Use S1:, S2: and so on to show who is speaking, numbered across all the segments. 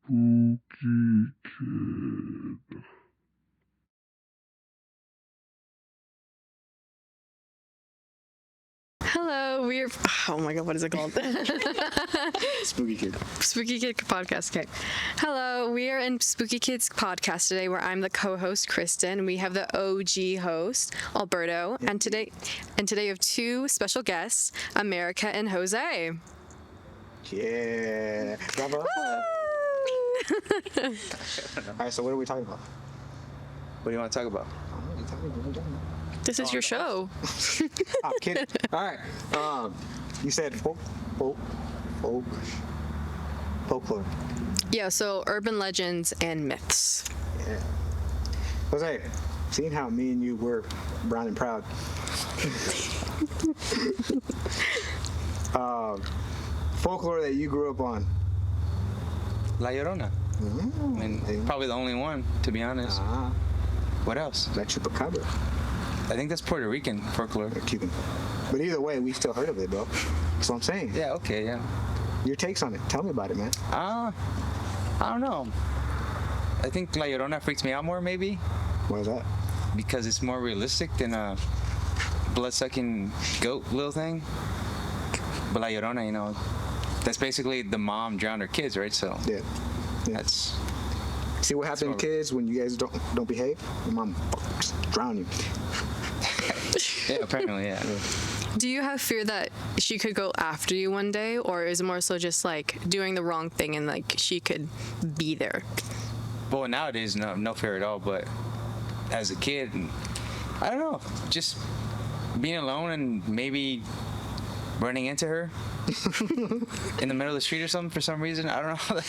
S1: Spooky Kid.
S2: Hello, we're... Oh my god, what is it called?
S3: Spooky Kid.
S2: Spooky Kid podcast. Okay. Hello, we are in Spooky Kids podcast today, where I'm the co-host, Kristen. We have the OG host, Alberto, and today we have two special guests, America and Jose.
S3: Yeah. Bravo. All right, so what are we talking about?
S4: What do you want to talk about?
S2: This is your show.
S3: I'm kidding. All right. You said folklore.
S2: Yeah, so urban legends and myths.
S3: Yeah. Jose, seeing how me and you were brown and proud. Folklore that you grew up on.
S4: La Llorona. I mean, probably the only one, to be honest. What else?
S3: La Chupacabra.
S4: I think that's Puerto Rican folklore.
S3: Cuban. But either way, we still heard of it, bro. That's what I'm saying.
S4: Yeah, okay, yeah.
S3: Your takes on it. Tell me about it, man.
S4: I don't know. I think La Llorona freaks me out more, maybe.
S3: Why is that?
S4: Because it's more realistic than a blood-sucking goat little thing. But La Llorona, you know, that's basically the mom drowned her kids, right? So
S3: Yeah.
S4: that's...
S3: See what happens, kids, when you guys don't behave? Your mom drown you.
S4: Yeah, apparently, yeah.
S2: Do you have fear that she could go after you one day, or is it more so just like doing the wrong thing and like she could be there?
S4: Well, nowadays, no fear at all. But as a kid, I don't know, just being alone and maybe running into her in the middle of the street or something for some reason. I don't know.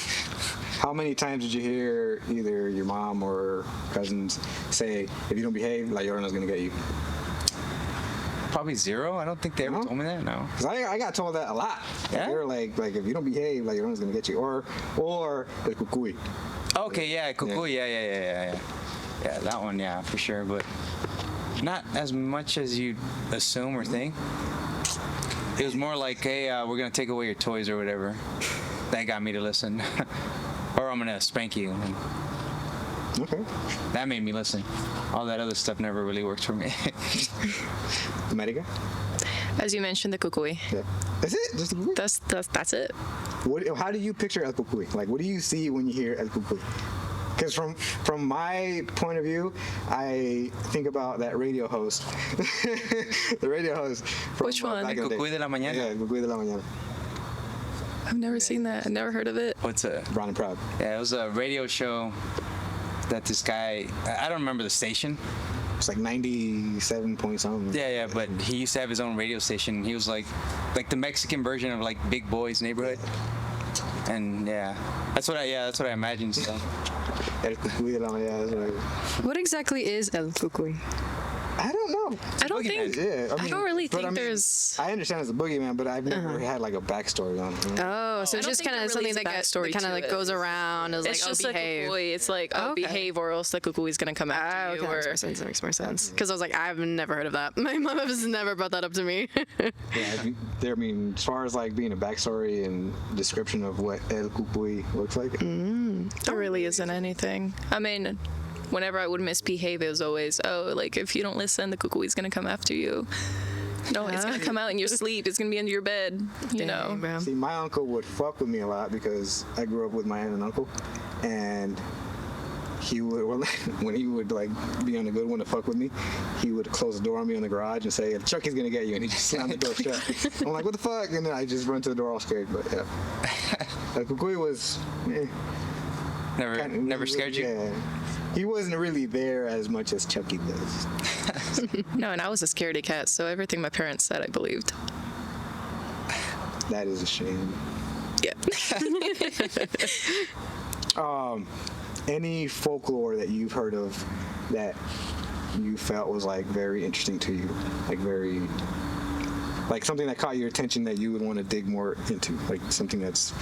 S3: How many times did you hear either your mom or cousins say, if you don't behave, La Llorona's gonna get you?
S4: Probably zero. I don't think they ever told me that. No.
S3: Cause I got told that a lot.
S4: Yeah?
S3: They were like if you don't behave, La Llorona's gonna get you, or El Cucuy.
S4: Okay. Yeah. Cuckoo. Yeah. Yeah. That one. Yeah, for sure. But not as much as you assume or think. It was more like, hey, we're gonna take away your toys or whatever. That got me to listen. Or I'm gonna spank you.
S3: Okay.
S4: That made me listen. All that other stuff never really worked for me.
S3: America?
S5: As you mentioned, the kukui.
S3: Yeah. That's it? Just the Cucuy?
S5: That's it.
S3: How do you picture El Cucuy? Like, what do you see when you hear El Cucuy? Because from my point of view, I think about that radio host. The radio host. From,
S5: Which one?
S3: back in the day.
S4: Cucuy de la mañana.
S3: Yeah, Cucuy de la mañana.
S5: I've never seen that. I've never heard of it.
S4: What's a...
S3: Brown and proud.
S4: Yeah, it was a radio show that this guy... I don't remember the station.
S3: It's like 97 point something.
S4: Yeah, but he used to have his own radio station. He was like the Mexican version of like Big Boy's Neighborhood. And that's what I imagined. So.
S3: El Cucuy de la mañana. That's what
S2: What exactly is El Cucuy?
S3: I don't know.
S5: I don't think.
S3: Yeah,
S5: I don't really
S3: but
S5: think there's.
S3: I understand it's a boogeyman, but I've never had like a backstory on it. You know?
S2: Oh, so it's
S5: I
S2: just
S5: don't
S2: kind of
S5: think
S2: something
S5: there really
S2: that
S5: is a backstory
S2: kind of
S5: to
S2: like
S5: it.
S2: goes around. It's like,
S5: just
S2: behave.
S5: like kukui. It's like,
S2: Okay.
S5: behave or else the kukui is gonna come after you.
S2: Okay,
S5: Or
S2: that makes more sense. Because I was like, I've never heard of that. My mom has never brought that up to me.
S3: Yeah, I mean, as far as like being a backstory and description of what El Cucuy looks like.
S5: there really isn't anything. I mean, whenever I would misbehave, it was always, like if you don't listen, the kukui is gonna come after you. No, it's gonna come out in your sleep. It's gonna be under your bed. You know.
S2: Bro.
S3: See, my uncle would fuck with me a lot because I grew up with my aunt and uncle, and he would, when he would like be on a good one to fuck with me, he would close the door on me in the garage and say, "Chucky's gonna get you," and he just slammed the door shut. I'm like, "What the fuck?" And then I just run to the door all scared. But yeah, El Cucuy was
S4: Never scared you?
S3: Yeah, he wasn't really there as much as Chucky does.
S5: No, and I was a scaredy cat, so everything my parents said, I believed.
S3: That is a shame.
S5: Yeah.
S3: Any folklore that you've heard of that you felt was like very interesting to you, like something that caught your attention that you would want to dig more into, like something that's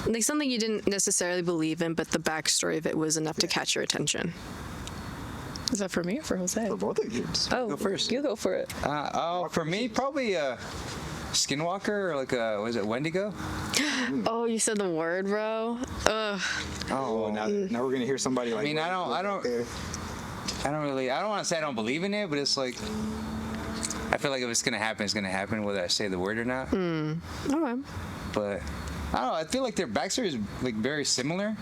S2: Like something you didn't necessarily believe in, but the backstory of it was enough to catch your attention.
S5: Is that for me or for Jose?
S3: for both of you.
S5: Oh,
S4: Go first.
S5: You go for it.
S4: For me, probably skinwalker or like a, was it Wendigo?
S2: Oh, you said the word, bro. Ugh.
S3: Oh, now we're gonna hear somebody like.
S4: I mean, I don't want to say I don't believe in it, but it's like, I feel like if it's gonna happen, it's gonna happen, whether I say the word or not.
S2: Okay.
S4: But I don't know. I feel like their backstory is like very similar,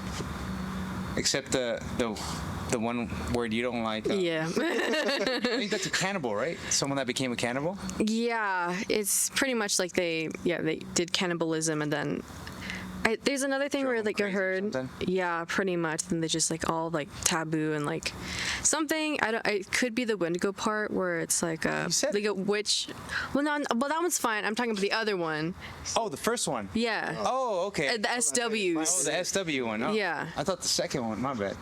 S4: except the one word you don't like.
S2: Yeah.
S4: I think that's a cannibal, right? Someone that became a cannibal.
S2: Yeah, it's pretty much like they did cannibalism, and then there's another thing where like I
S4: crazy or
S2: heard,
S4: something?
S2: yeah, pretty much, and they just like all like taboo and like something. It could be the Wendigo part where it's like
S4: said
S2: like a witch. Well, no, well that one's fine. I'm talking about the other one.
S4: Oh, the first one.
S2: Yeah.
S4: Oh, okay.
S2: The SWs.
S4: Oh, the SW one. Oh.
S2: Yeah.
S4: I thought the second one. My bad.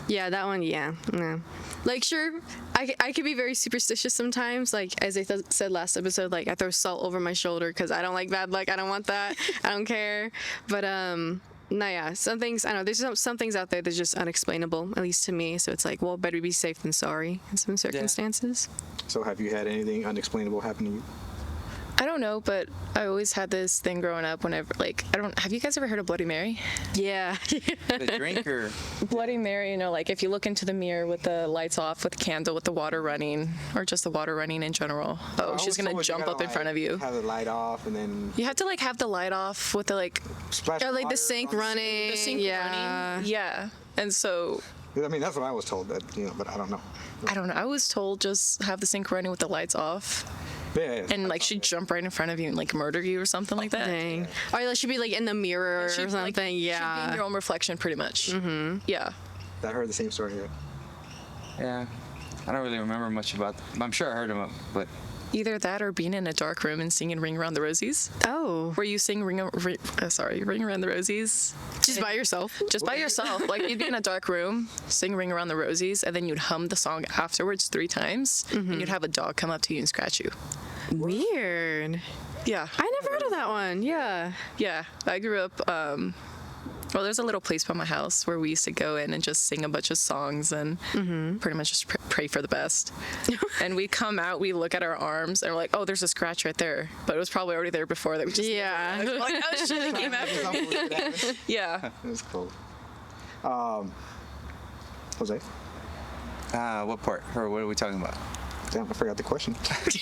S2: Yeah, that one, yeah. No. Like, sure, I could be very superstitious sometimes. Like, as I said last episode, like, I throw salt over my shoulder because I don't like bad luck. I don't want that. I don't care. But, no, yeah, some things, I don't know, there's some things out there that's just unexplainable, at least to me. So it's like, well, better be safe than sorry in some circumstances.
S3: So have you had anything unexplainable happen to you?
S5: I don't know, but I always had this thing growing up whenever, like, have you guys ever heard of Bloody Mary?
S2: Yeah.
S4: The drinker.
S5: Bloody Mary, you know, like if you look into the mirror with the lights off, with the candle, with the water running, or just the water running in general, she's going to jump up in front of you.
S3: Have the light off and then.
S5: You have to, like, have the light off with the, like,
S3: Splash
S2: Or like
S3: water
S2: the sink
S3: on
S2: running.
S5: the sink running. Yeah. And so,
S3: I mean, that's what I was told, that, but I don't know.
S5: I don't know. I was told just have the sink running with the lights off.
S3: Yeah.
S5: And, like, she'd jump right in front of you and, like, murder you or something like that.
S2: Dang. Or like, she'd be like in the mirror or
S5: She'd,
S2: something.
S5: like, she'd be
S2: Yeah.
S5: in your own reflection, pretty much. Mm-hmm. Yeah.
S3: I heard the same story here.
S4: Yeah. I don't really remember much about. I'm sure I heard them, but.
S5: Either that or being in a dark room and singing Ring Around the Rosies.
S2: Oh.
S5: Where you sing Ring Around the Rosies.
S2: Just by yourself?
S5: Just by yourself. Like, you'd be in a dark room, sing Ring Around the Rosies, and then you'd hum the song afterwards 3 times, and you'd have a dog come up to you and scratch you.
S2: Weird.
S5: Yeah.
S2: I never heard of that one. Yeah.
S5: Yeah. I grew up, well, there's a little place by my house where we used to go in and just sing a bunch of songs and pretty much just pray for the best. And we come out, we look at our arms, and we're like, oh, there's a scratch right there. But it was probably already there before. That we just
S2: Yeah.
S5: we're like, oh, shit, it came after me. Yeah.
S3: That's cool. Jose?
S4: What part? Or what are we talking about?
S3: Damn, I forgot the question.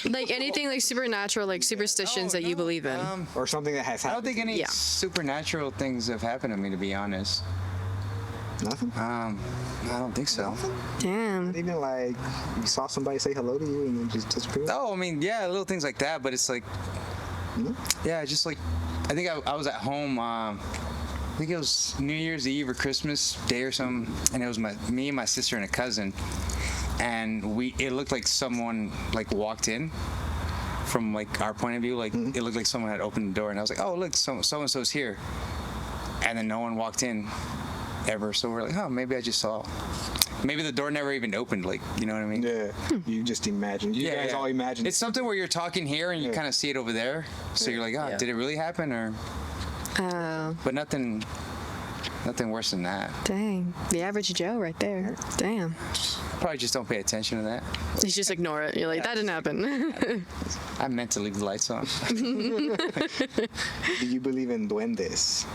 S2: Like anything like supernatural, like superstitions that you believe in.
S3: Or something that has
S4: I
S3: happened.
S4: don't think any
S2: Yeah.
S4: supernatural things have happened to me, to be honest.
S3: Nothing?
S4: I don't think so.
S2: Damn.
S3: Not even like you saw somebody say hello to you and then just disappear?
S4: Oh, I mean, yeah, little things like that, but it's like, yeah, just like, I think I was at home, I think it was New Year's Eve or Christmas Day or something, and it was me and my sister and a cousin, and it looked like someone like walked in from like our point of view, like it looked like someone had opened the door, and I was like, oh, look, so-and-so's here, and then no one walked in ever, so we're like, oh, maybe I just saw. Maybe the door never even opened, like, you know what I mean?
S3: Yeah. You just imagine. You guys all imagine.
S4: It's something where you're talking here and you kind of see it over there, so you're like, oh, did it really happen, or?
S2: Oh,
S4: But nothing worse than that.
S2: dang. The average Joe right there. Damn.
S4: Probably just don't pay attention to that.
S2: You just ignore it. You're like, that didn't happen.
S4: I meant to leave the lights on.
S3: Do you believe in duendes?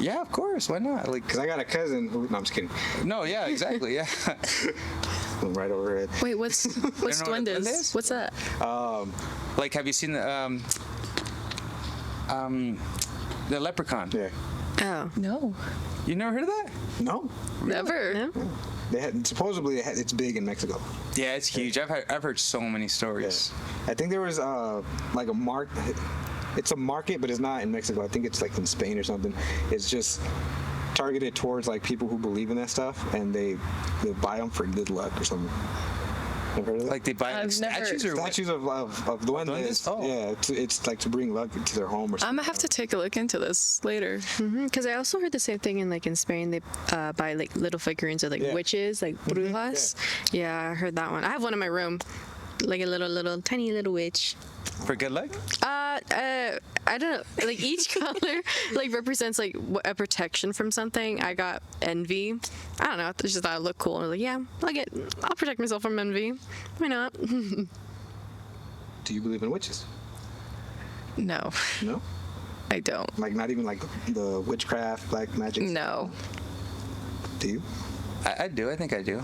S4: Yeah, of course. Why not? Like,
S3: Because I got a cousin who, no, I'm just kidding.
S4: no, yeah, exactly, yeah.
S3: Right over her head.
S5: Wait, what's
S4: know what a duende
S5: duendes?
S4: is?
S5: What's that?
S4: Like, have you seen the leprechaun?
S3: Yeah.
S2: Oh.
S5: No.
S4: You never heard of that?
S3: No.
S5: Never.
S2: No?
S3: Supposedly it's big in Mexico.
S4: Yeah, it's huge. I've heard so many stories.
S3: I think there was like a it's a market, but it's not in Mexico. I think it's like in Spain or something. It's just targeted towards like people who believe in that stuff, and they buy them for good luck or something. Ever heard of that?
S4: Like they buy
S5: I've
S4: statues
S5: never-
S4: or what?
S3: Statues of duendes.
S4: Oh.
S3: Yeah, it's like to bring luck to their home or
S5: I'm
S3: something.
S5: gonna have to take a look into this later.
S2: Because I also heard the same thing in Spain. They buy like little figurines of like witches, like brujas. Yeah, I heard that one. I have one in my room, like a little tiny little witch.
S4: For good luck?
S2: I don't know. Like each color like represents like a protection from something. I got envy. I don't know. I just thought it looked cool. I was like, yeah, I'll protect myself from envy. Why not?
S3: Do you believe in witches?
S5: No,
S3: No?
S5: I don't.
S3: Like, not even like the witchcraft, black magic?
S5: No.
S3: Do you?
S4: I do. I think I do.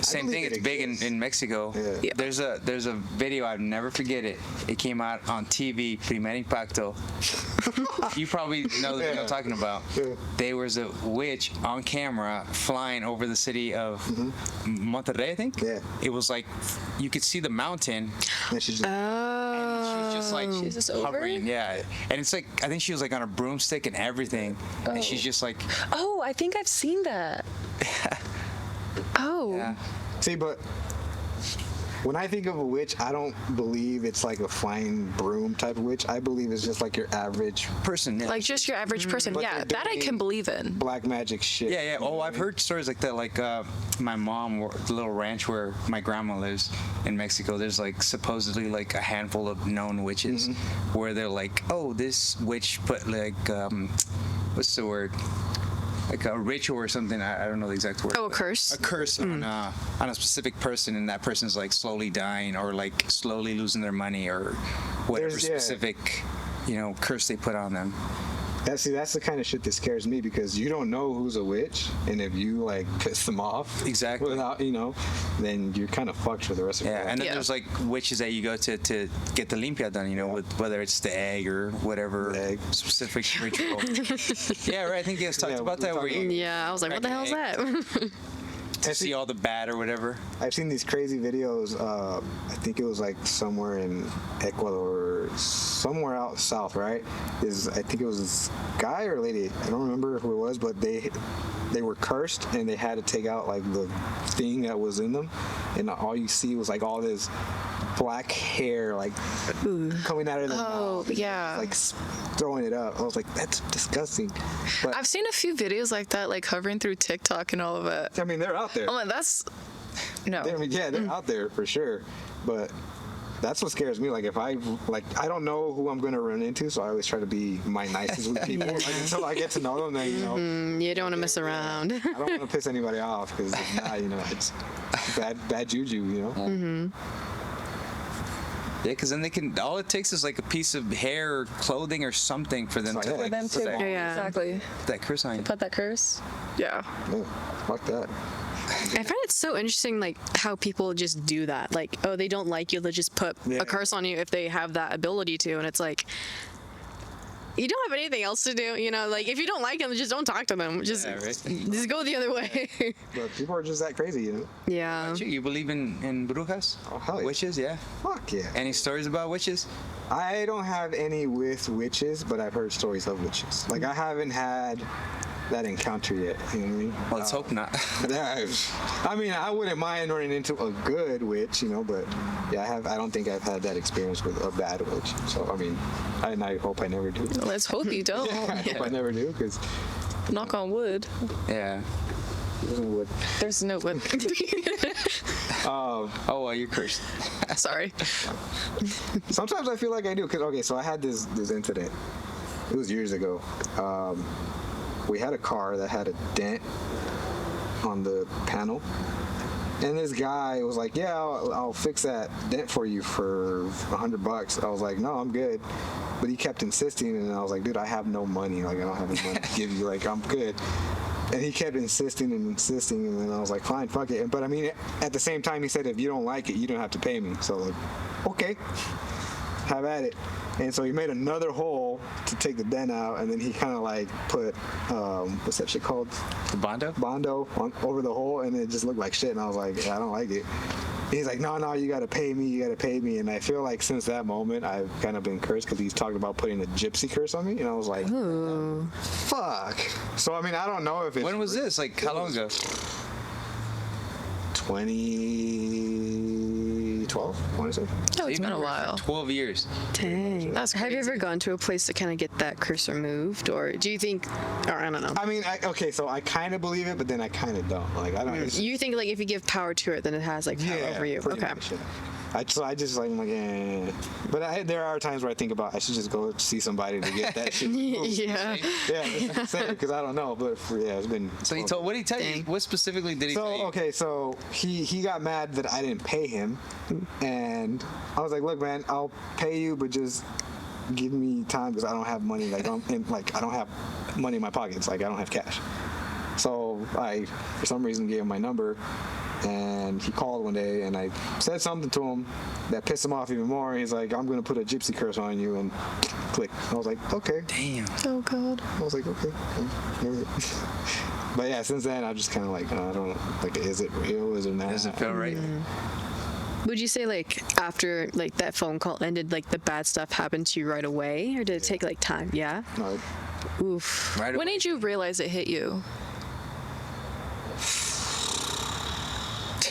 S4: Same
S3: believe
S4: thing.
S3: it
S4: It's big
S3: exists.
S4: in Mexico.
S3: Yeah.
S5: Yeah.
S4: There's a video, I'll never forget it. It came out on TV, Primer Impacto. You probably know the video I'm talking about.
S3: Yeah.
S4: There was a witch on camera flying over the city of Monterrey, I think.
S3: Yeah.
S4: It was like you could see the mountain.
S3: And she's just,
S4: She's just like
S5: She's just over
S4: hovering,
S5: it?
S4: yeah. And it's like I think she was like on a broomstick and everything, and she's just like,
S5: Oh, I think I've seen that. Oh.
S4: yeah.
S3: see, but when I think of a witch, I don't believe it's like a flying broom type of witch. I believe it's just like your average
S4: Person, yeah.
S5: Like just your average person.
S3: But
S5: Yeah,
S3: they're
S5: that I
S3: doing-
S5: can believe in.
S3: black magic shit.
S4: Yeah, yeah. Oh, I've heard stories like that. Like my mom, the little ranch where my grandma lives in Mexico. There's like supposedly like a handful of known witches, where they're like, oh, this witch put like, what's the word? Like a ritual or something. I don't know the exact word.
S5: Oh, a curse?
S4: A curse on a specific person, and that person's like slowly dying or like slowly losing their money or whatever
S3: There's- yeah.
S4: specific, curse they put on them.
S3: That's the kind of shit that scares me because you don't know who's a witch, and if you like piss them off,
S4: Exactly.
S3: without then you're kind of fucked for the rest of your
S4: Yeah,
S3: life.
S4: and then
S5: Yeah.
S4: there's like witches that you go to get the limpia done, with whether it's the egg or whatever
S3: The egg.
S4: specific ritual. Yeah, right. I think you guys talked
S3: Yeah,
S4: about
S3: we
S4: that. Where
S3: talked
S4: you
S2: Yeah, I was like, what the hell's that?
S4: to see all the bad or whatever.
S3: I've seen these crazy videos. I think it was like somewhere in Ecuador, somewhere out south, right? I think it was this guy or lady. I don't remember who it was, but they were cursed and they had to take out like the thing that was in them, and all you see was like all this black hair like coming out of their mouth.
S5: yeah.
S3: Like throwing it up. I was like, that's disgusting. But
S5: I've seen a few videos like that, like hovering through TikTok and all of it.
S3: I mean, they're out there.
S5: I'm like, that's no.
S3: They're out there for sure, but that's what scares me. Like if I don't know who I'm gonna run into, so I always try to be my nicest with people. Like, until I get to know them, then
S2: You don't want to mess around.
S3: I don't want to piss anybody off because if not, it's bad juju.
S4: Yeah, because then all it takes is like a piece of hair or clothing or something for them
S3: So,
S4: to
S3: yeah,
S4: like
S5: Them
S4: put
S5: too.
S4: that,
S2: Yeah.
S5: Exactly.
S4: that curse on you.
S5: Put that curse. Yeah.
S3: Yeah, fuck that.
S2: I find it so interesting, like how people just do that. Like, oh, they don't like you, they'll just put
S3: Yeah.
S2: a curse on you if they have that ability to, and it's like, you don't have anything else to do, Like if you don't like them, just don't talk to them. Just,
S4: Yeah, right.
S2: just go the other way.
S3: But people are just that crazy.
S2: Yeah.
S4: You believe in brujas?
S3: Oh, hell yeah.
S4: Witches, yeah.
S3: Fuck yeah.
S4: Any stories about witches?
S3: I don't have any with witches, but I've heard stories of witches. Like I haven't had that encounter yet. You know what I mean?
S4: Well, let's hope not.
S3: I mean, I wouldn't mind running into a good witch, but yeah, I don't think I've had that experience with a bad witch. So I mean, I hope I never do.
S5: Let's hope you don't.
S3: I hope I never do because
S5: Knock on wood.
S4: Yeah.
S3: would.
S5: There's no wood.
S4: Oh, well, you're cursed.
S5: Sorry.
S3: Sometimes I feel like I do because so I had this incident. It was years ago. We had a car that had a dent on the panel, and this guy was like, "Yeah, I'll fix that dent for you for $100." I was like, "No, I'm good," but he kept insisting, and I was like, "Dude, I have no money. Like, I don't have any money to give you. Like, I'm good." And he kept insisting, and then I was like, "Fine, fuck it." But I mean, at the same time, he said, "If you don't like it, you don't have to pay me." So like, okay, have at it. And so he made another hole to take the dent out, and then he kind of like put what's that shit called? Bondo over the hole, and it just looked like shit. And I was like, yeah, I don't like it. He's like, no, you gotta pay me. And I feel like since that moment, I've kind of been cursed because he's talked about putting a gypsy curse on me, and I was like,
S2: Ooh.
S3: fuck. So I mean, I don't know if it's
S4: When was this? Like, how long ago?
S3: 2012, I want to say.
S5: Oh, it's been a while.
S4: 12 years.
S2: Dang.
S5: That's
S2: Have you ever
S5: crazy.
S2: gone to a place to kind of get that curse removed, or do you think, or I don't know.
S3: I mean, so I kind of believe it, but then I kind of don't. Like, I don't.
S2: You think like if you give power to it, then it has like power over you.
S3: pretty
S2: Okay.
S3: much, yeah. So I just like, I'm like, eh. But there are times where I think about I should just go see somebody to get that shit.
S2: Yeah.
S3: Yeah, because I don't know. But it's been.
S4: So what did he tell you?
S2: Dang.
S4: What specifically did he tell you?
S3: So he got mad that I didn't pay him, and I was like, look, man, I'll pay you, but just give me time because I don't have money. Like, I don't have money in my pockets. Like, I don't have cash. So I, for some reason, gave him my number, and he called one day, and I said something to him that pissed him off even more. He's like, I'm going to put a gypsy curse on you, and click. I was like, okay.
S4: Damn.
S5: Oh God.
S3: I was like, okay. But yeah, since then, I'm just kind of like, I don't know, like, is it real? Is it not?
S4: Doesn't feel right.
S2: Would you say like after like that phone call ended, like the bad stuff happened to you right away, or did it take like time? Yeah.
S3: No,
S2: Oof.
S4: Right
S5: When
S4: away.
S5: did you realize it hit you?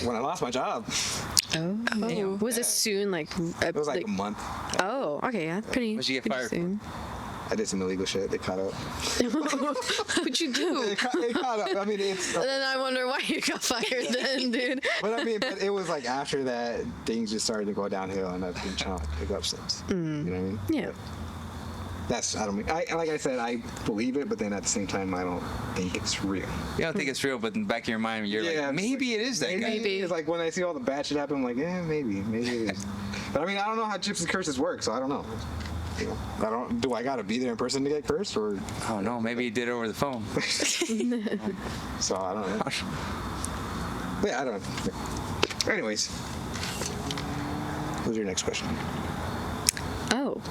S3: when I lost my job,
S2: Oh. Was it soon? Like
S3: it was like a month.
S2: Oh, okay, yeah, pretty.
S4: What'd you get
S2: pretty
S4: fired
S2: soon.
S3: I did some illegal shit. They caught up.
S5: What'd you do?
S3: They caught up. I mean, it's.
S2: And then I wonder why you got fired then, dude.
S3: But I mean, but it was like after that, things just started to go downhill, and I've been trying to pick up since. You know what I mean?
S2: Yeah.
S3: That's, I don't mean, like I said, I believe it, but then at the same time, I don't think it's real.
S4: You don't think it's real, but in the back of your mind, you're like, maybe it is that guy.
S3: Maybe. It's like when I see all the bad shit happen, I'm like, yeah, maybe it is. But I mean, I don't know how gypsy curses work, so I don't know. You know, do I gotta be there in person to get cursed, or?
S4: Oh no, maybe he did it over the phone.
S3: So I don't know. But yeah, I don't know. Anyways, what's your next question?
S2: Oh.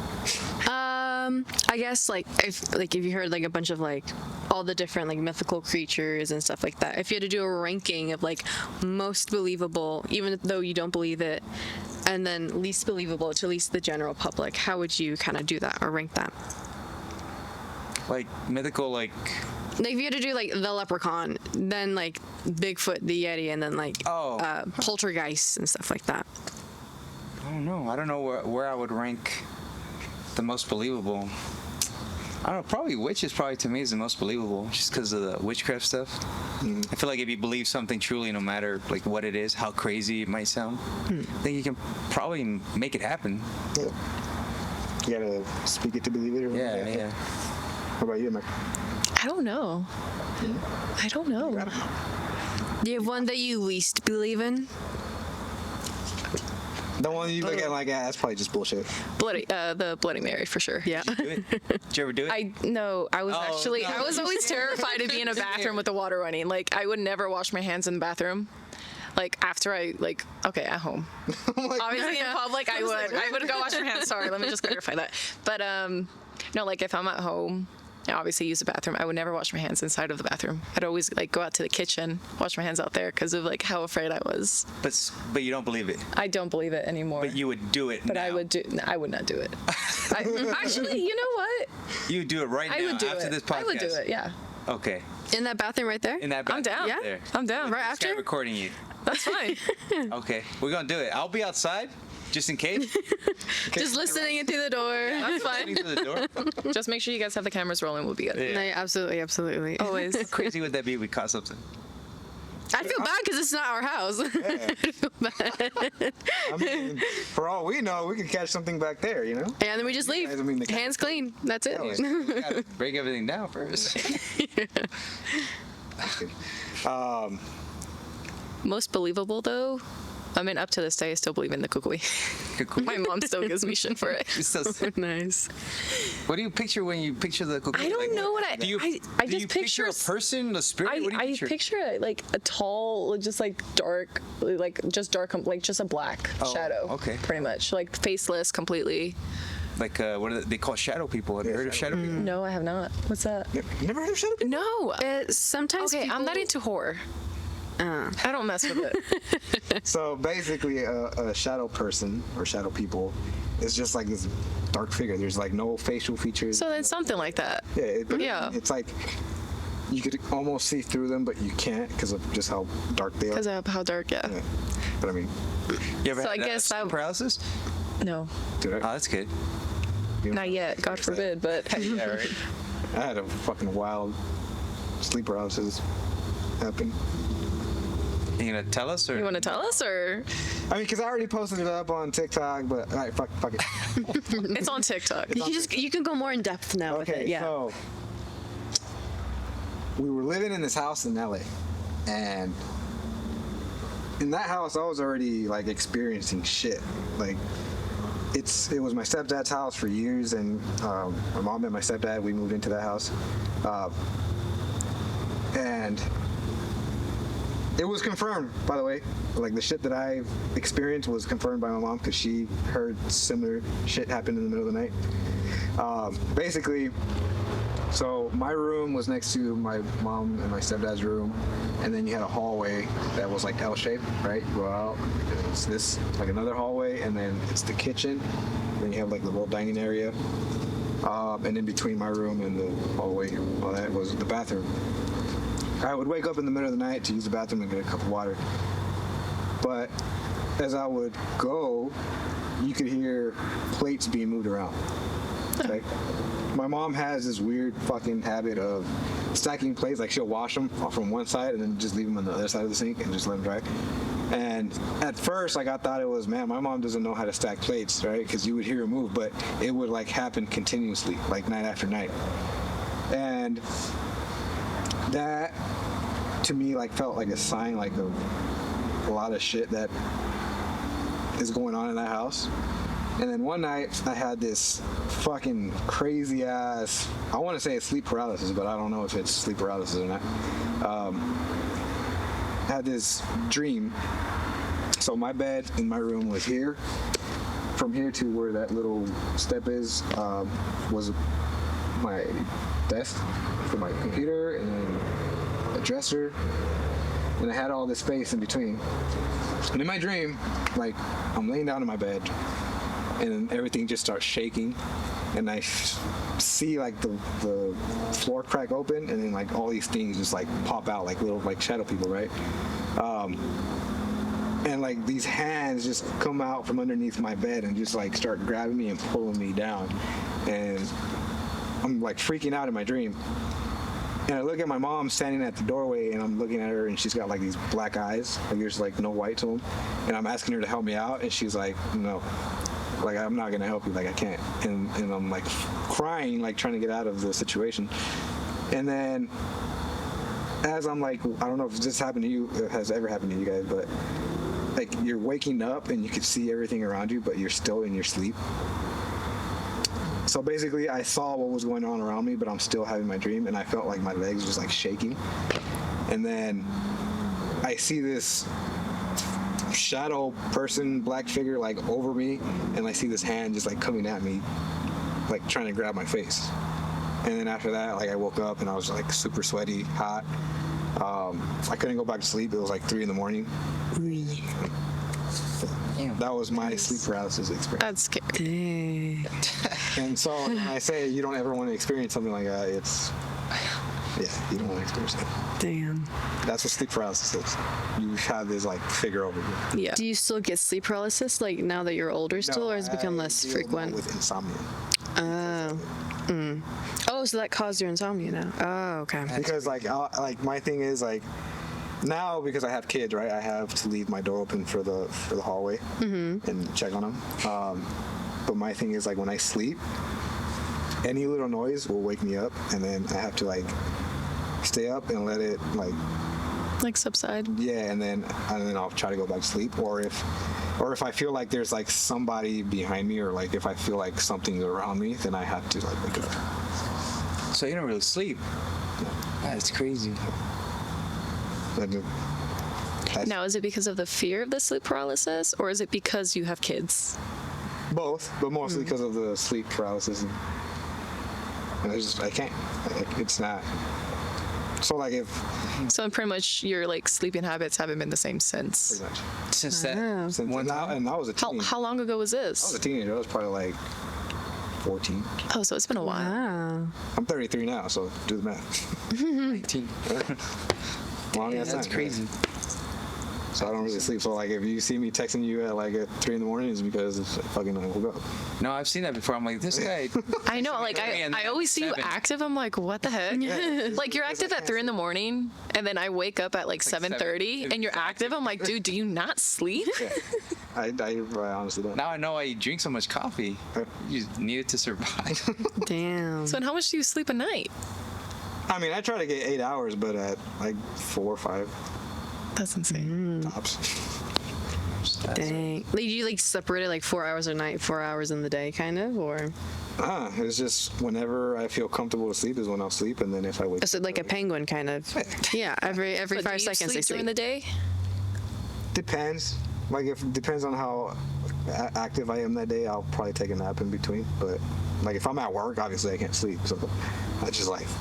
S2: I guess like if you heard like a bunch of like all the different like mythical creatures and stuff like that, if you had to do a ranking of like most believable, even though you don't believe it, and then least believable to at least the general public, how would you kind of do that or rank that?
S4: Like mythical, like
S2: Like if you had to do like the leprechaun, then like Bigfoot, the Yeti, and then like poltergeists and stuff like that.
S4: I don't know. I don't know where I would rank the most believable. I don't know. Probably witches. Probably to me is the most believable, just because of the witchcraft stuff. I feel like if you believe something truly, no matter like what it is, how crazy it might sound, I think you can probably make it happen.
S3: Yeah. You gotta speak it to believe it. Or
S4: Yeah.
S3: What about you, Mike?
S5: I don't know. I don't know.
S2: Do you have one that you least believe in?
S3: The one you look at like, that's probably just bullshit.
S5: The Bloody Mary for sure.
S2: Yeah.
S4: Do it? Did you ever do it?
S5: I was actually,
S4: no.
S5: I was always terrified to be in a bathroom with the water running. Like, I would never wash my hands in the bathroom. Like, after okay, at home. Obviously in public, I would go wash my hands. Sorry, let me just clarify that. But, no, like, if I'm at home, I obviously use the bathroom. I would never wash my hands inside of the bathroom. I'd always like go out to the kitchen, wash my hands out there because of like how afraid I was.
S4: But you don't believe it.
S5: I don't believe it anymore.
S4: But you would do it.
S5: But
S4: now.
S5: I would do. No, I would not do it. Actually, you know what?
S4: You would do it right now
S5: I would do
S4: after
S5: it.
S4: this podcast.
S5: I would do it. Yeah.
S4: Okay.
S2: In that bathroom right there?
S4: In that
S5: I'm down.
S2: Yeah?
S4: There.
S5: I'm down.
S2: Right
S4: Sky
S2: after?
S4: recording you.
S5: That's fine.
S4: Okay, we're gonna do it. I'll be outside, just in case.
S2: Just listening in through the door.
S5: That's
S4: Listening
S5: fine.
S4: to the door.
S5: Just make sure you guys have the cameras rolling. We'll be good.
S4: Yeah.
S2: No, absolutely.
S5: Always.
S4: How crazy would that be if we caught something?
S2: I'd feel bad because it's not our house. I'd feel bad.
S3: I mean, for all we know, we could catch something back there, you know?
S2: And then we just leave.
S3: guys, I mean, the
S2: Hands clean. That's it.
S3: Yeah.
S4: We gotta break everything down first.
S5: Most believable though. I mean, up to this day, I still believe in the kukui. My mom still gives me shit for it.
S4: It's so sick.
S2: Nice.
S4: What do you picture when you picture the cookie?
S5: I don't know what I.
S4: Do you,
S5: I
S4: do
S5: just
S4: you picture a person, a spirit? What do you
S5: I picture like a tall, just like dark, like just a black shadow.
S4: Okay.
S5: Pretty much like faceless completely.
S4: Like what do they call shadow people? Have you heard of shadow people?
S5: No, I have not. What's that?
S3: You never heard of Shadow People?
S5: No.
S2: Sometimes
S5: Okay,
S2: people...
S5: I'm not into horror. I don't mess with it.
S3: So basically, a shadow person or shadow people is just like this dark figure. There's like no facial features.
S5: So then something like that.
S3: Yeah, it's like you could almost see through them, but you can't because of just how dark they are.
S5: Because of how dark, yeah.
S3: Yeah. But I mean,
S4: You ever
S5: So
S4: had
S5: I guess
S4: sleep
S5: that-
S4: paralysis?
S5: No,
S3: dude,
S4: Oh, that's good.
S5: not yet. God forbid. But
S4: Yeah, right.
S3: I had a fucking wild sleep paralysis happen.
S4: You gonna tell us or?
S5: you want to tell us, or
S3: I mean, because I already posted it up on TikTok, but all right, fuck it.
S5: it's on TikTok?
S2: You can go more in depth now with
S3: Okay,
S2: it. Yeah.
S3: so we were living in this house in LA, and in that house I was already like experiencing shit. Like it was my stepdad's house for years, and my mom and my stepdad, we moved into that house, and it was confirmed, by the way. Like, the shit that I experienced was confirmed by my mom, because she heard similar shit happen in the middle of the night. Basically, so my room was next to my mom and my stepdad's room, and then you had a hallway that was like L-shaped, right? You go out, it's this, like another hallway, and then it's the kitchen. Then you have like the little dining area, and in between my room and the hallway, all that was the bathroom. I would wake up in the middle of the night to use the bathroom and get a cup of water. But as I would go, you could hear plates being moved around. Like, my mom has this weird fucking habit of stacking plates. Like, she'll wash them off from one side and then just leave them on the other side of the sink and just let them dry. And at first, like, I thought it was, man, my mom doesn't know how to stack plates, right? Because you would hear her move, but it would like happen continuously, like night after night. And that, to me, like, felt like a sign, like, of a lot of shit that is going on in that house. And then one night, I had this fucking crazy ass, I want to say it's sleep paralysis, but I don't know if it's sleep paralysis or not. I had this dream. So my bed in my room was here. From here to where that little step is, was my desk for my computer, and then a dresser, and I had all this space in between. And in my dream, like, I'm laying down in my bed, and everything just starts shaking, and I see like the floor crack open, and then like all these things just like pop out like little like shadow people, right? And like these hands just come out from underneath my bed and just like start grabbing me and pulling me down, and I'm like freaking out in my dream. And I look at my mom standing at the doorway, and I'm looking at her, and she's got like these black eyes, like there's like no white to them. And I'm asking her to help me out, and she's like, no, like, I'm not gonna help you, like, I can't. And I'm like crying, like trying to get out of the situation. And then as I'm like, I don't know if this happened to you, it has ever happened to you guys, but like you're waking up and you can see everything around you, but you're still in your sleep. So basically, I saw what was going on around me, but I'm still having my dream, and I felt like my legs just like shaking. And then I see this shadow person, black figure, like over me, and I see this hand just like coming at me, like trying to grab my face. And then after that, like I woke up and I was like super sweaty, hot. I couldn't go back to sleep. It was like 3 a.m. That was my sleep paralysis experience.
S5: That's scary.
S3: And so when I say you don't ever want to experience something like that, it's, yeah, you don't want to experience it.
S2: Damn.
S3: That's what sleep paralysis is. You have this like figure over you.
S5: Yeah.
S2: Do you still get sleep paralysis, like, now that you're older still, or has it become less
S3: deal
S2: frequent?
S3: with insomnia.
S2: Oh. Oh, so that caused your insomnia now. Oh, okay.
S3: Because like my thing is like, now because I have kids, right? I have to leave my door open for the hallway and check on them. But my thing is like when I sleep, any little noise will wake me up, and then I have to like stay up and let it like
S5: subside.
S3: Yeah, and then I'll try to go back to sleep. Or if I feel like there's like somebody behind me, or like if I feel like something's around me, then I have to like wake up.
S4: So you don't really sleep. That's crazy.
S5: Now, is it because of the fear of the sleep paralysis, or is it because you have kids?
S3: Both, but mostly because of the sleep paralysis. And I can't. It's not. So like
S5: So pretty much your like sleeping habits haven't been the same since.
S3: pretty much.
S4: Since that
S3: Since
S4: one time.
S3: and I was a
S5: How
S3: teenager.
S5: how long ago was
S3: I was a
S5: this?
S3: teenager. I was probably like 14.
S5: Oh, so it's been a while.
S2: Wow.
S3: I'm 33 now, so do the math.
S4: 19.
S3: Long ass
S4: That's
S3: time,
S4: crazy.
S3: yeah. So I don't really sleep. So like if you see me texting you at like at 3 a.m, it's because it's fucking I woke up.
S4: No, I've seen that before. I'm like, this guy.
S5: I know, like I always see you
S4: 7.
S5: active. I'm like, what the heck? Like you're active at 3 a.m, and then I wake up at like 7:30, and you're active. I'm like, dude, do you not sleep?
S3: Yeah. I honestly don't.
S4: Now I know why you drink so much coffee. You just need it to survive.
S2: Damn.
S5: So, and how much do you sleep a night?
S3: I mean, I try to get 8 hours, but at like 4 or 5
S5: That's insane.
S3: tops.
S2: Dang. Like, you like separate it like 4 hours a night, 4 hours in the day, kind of, or?
S3: It's just whenever I feel comfortable to sleep is when I'll sleep, and then if I wake
S2: So like a penguin, kind of. Yeah, every
S5: But
S2: 5
S5: do you
S2: seconds they
S5: sleep during the day?
S3: Depends. Like, if depends on how active I am that day, I'll probably take a nap in between. But like, if I'm at work, obviously I can't sleep, so that's just life.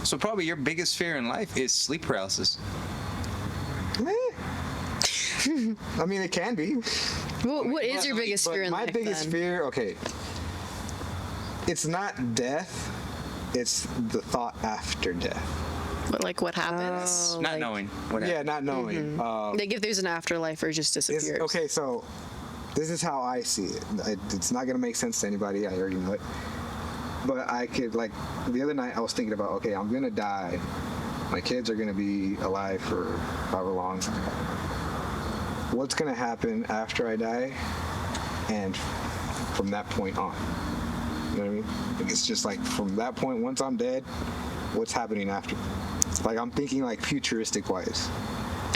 S4: So probably your biggest fear in life is sleep paralysis.
S3: I mean, it can be.
S2: Well, what is your biggest
S3: But
S2: fear in
S3: my
S2: life,
S3: biggest
S2: then?
S3: fear, okay, it's not death, it's the thought after death.
S5: What happens?
S4: Not
S2: like-
S4: knowing what
S3: Yeah,
S4: happened.
S3: not knowing.
S2: Like if there's an afterlife or it just disappears.
S3: Okay, so this is how I see it. It's not gonna make sense to anybody. I already know it. But I could, like, the other night I was thinking about, okay, I'm gonna die. My kids are gonna be alive for however long. What's gonna happen after I die, and from that point on? You know what I mean? Like, it's just like from that point, once I'm dead, what's happening after? Like, I'm thinking like futuristic wise.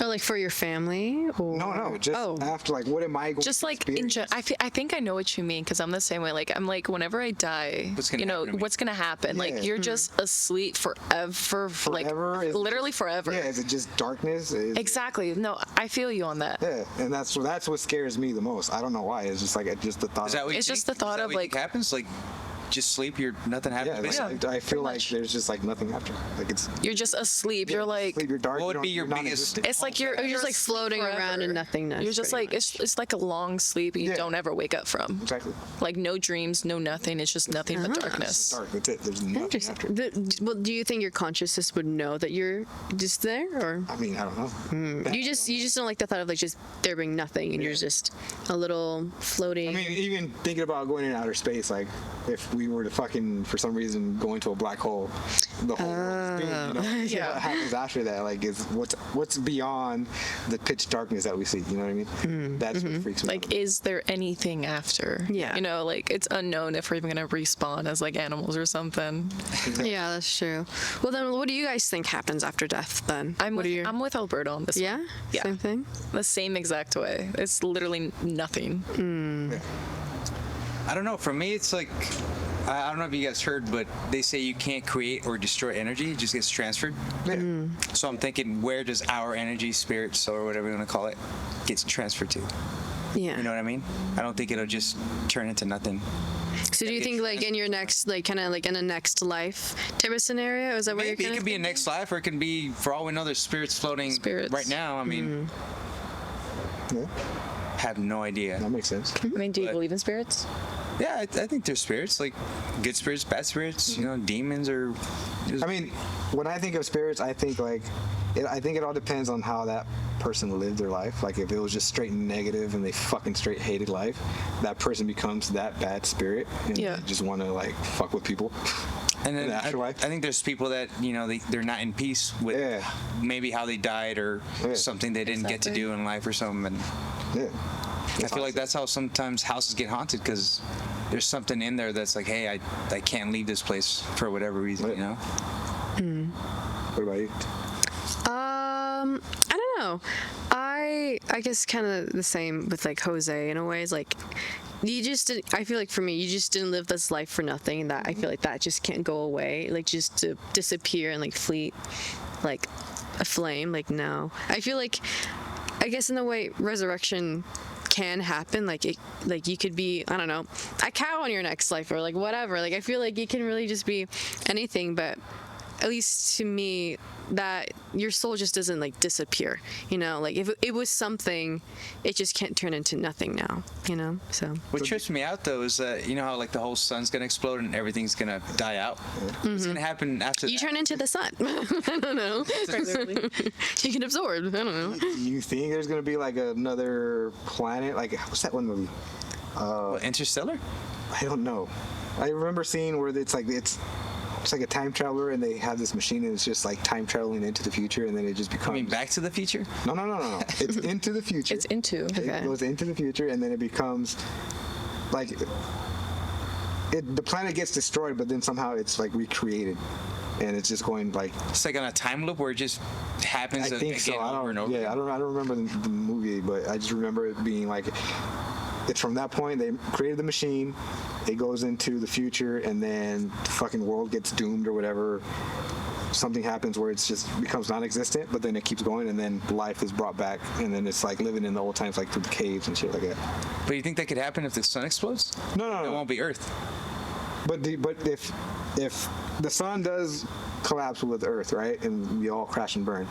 S2: Oh, like for your family? Or?
S3: No, just after, like, what am I going
S5: Just
S3: to
S5: like in
S3: experience?
S5: I think I know what you mean because I'm the same way. Like I'm like whenever I die,
S4: What's gonna happen to me?
S5: what's gonna happen?
S3: Yeah.
S5: Like you're just asleep forever, like
S3: Forever? Is it
S5: literally
S3: just-
S5: forever.
S3: Yeah, is it just darkness?
S5: Exactly. No, I feel you on that.
S3: Yeah, and that's what scares me the most. I don't know why. It's just like just the thought.
S4: Is that what you
S5: It's
S4: think?
S5: just the thought
S4: Is that
S5: of,
S4: what you think
S5: like-
S4: happens? Like, just sleep. Nothing happens.
S3: yeah,
S4: basically?
S3: like, I feel like
S5: much.
S3: there's just like nothing after. Like, it's
S5: You're just asleep. You're like
S3: sleep, you're dark.
S4: What would
S3: you
S4: be your
S3: don't- you're
S4: biggest-
S3: non-existent.
S5: it's like you're
S2: just like
S5: asleep
S2: floating around in nothingness,
S5: You're just
S2: pretty
S5: like it's like a long sleep you
S3: Yeah.
S5: don't ever wake up from.
S3: Exactly.
S5: Like no dreams, no nothing. It's just nothing but
S3: It's
S5: darkness.
S3: dark. That's it. There's nothing
S2: Interesting.
S3: after.
S2: Well, do you think your consciousness would know that you're just there, or
S3: I mean, I don't know.
S2: you just don't like the thought of like just there being nothing and you're just a little floating?
S3: I mean, even thinking about going in outer space, like if we were to fucking for some reason go into a black hole, the whole world's doomed, you know?
S5: Yeah.
S3: What happens after that? Like, is what's beyond the pitch darkness that we see? You know what I mean? That's what freaks me out.
S5: Like, is there anything after?
S2: Yeah.
S5: You know, like it's unknown if we're even gonna respawn as like animals or something.
S2: Yeah, that's true. Well, then, what do you guys think happens after death? Then
S5: I'm
S2: what
S5: with,
S2: are your...
S5: I'm with Alberto on this.
S2: Yeah,
S5: one. Yeah.
S2: same thing.
S5: The same exact way. It's literally nothing.
S4: I don't know. For me, it's like I don't know if you guys heard, but they say you can't create or destroy energy; it just gets transferred.
S3: Yeah.
S4: So I'm thinking, where does our energy, spirit, soul, or whatever you want to call it, gets transferred to?
S2: Yeah.
S4: You know what I mean? I don't think it'll just turn into nothing.
S2: So do you think like in your next, like kind of like in a next life type of scenario? Is that what
S4: Maybe
S2: you're
S4: it
S2: kind
S4: could
S2: of
S4: be a next life, or it can be, for all we know, there's spirits floating
S5: Spirits.
S4: right now. I mean,
S3: Yeah,
S4: have no idea.
S3: that makes sense.
S5: I mean, do you
S4: But-
S5: believe in spirits?
S4: Yeah, I think there's spirits, like good spirits, bad spirits. You know, demons or.
S3: I mean, when I think of spirits, I think like, I think it all depends on how that person lived their life. Like, if it was just straight negative and they fucking straight hated life, that person becomes that bad spirit and
S5: Yeah.
S3: they just want to like fuck with people.
S4: And then
S3: in the afterlife.
S4: I think there's people that they're not in peace with
S3: Yeah.
S4: maybe how they died or
S3: Yeah.
S4: something they didn't get to
S5: Exactly.
S4: do in life or something. And
S3: Yeah.
S4: I feel like that's how sometimes houses get haunted, because there's something in there that's like, hey, I can't leave this place for whatever reason,
S3: Right.
S4: you know?
S3: What about you?
S2: I don't know. I guess kind of the same with like Jose in a way. It's like you just didn't, I feel like for me, you just didn't live this life for nothing, and that I feel like that just can't go away, like just to disappear and like fleet like a flame. Like, no, I feel like, I guess in the way resurrection can happen, like it, like you could be, I don't know, a cow in your next life or like whatever. Like I feel like it can really just be anything, but at least to me, that your soul just doesn't like disappear, you know? Like if it was something, it just can't turn into nothing now, you know? So
S4: What trips me out, though, is that, you know how like the whole sun's going to explode and everything's going to die out? What's going to happen after
S2: you
S4: that?
S2: turn into the sun. I don't know. You can absorb. I don't know.
S3: Do you think there's gonna be like another planet? Like, what's that one movie?
S4: What, Interstellar?
S3: I don't know. I remember seeing where it's like a time traveler and they have this machine and it's just like time traveling into the future and then it just becomes.
S4: I mean, Back to the Future?
S3: No. It's into the future.
S5: It's into.
S2: Okay.
S3: It goes into the future and then it becomes like the planet gets destroyed, but then somehow it's like recreated. and it's just going like.
S4: It's like on a time loop where it just happens
S3: I think
S4: again
S3: so.
S4: over and over.
S3: Yeah, I don't remember the movie, but I just remember it being like. It's from that point they created the machine. It goes into the future, and then the fucking world gets doomed or whatever. Something happens where it's just becomes non-existent, but then it keeps going, and then life is brought back, and then it's like living in the old times, like through the caves and shit like that.
S4: But you think that could happen if the sun explodes?
S3: No.
S4: It won't be Earth.
S3: But if the sun does collapse with Earth, right, and we all crash and burn,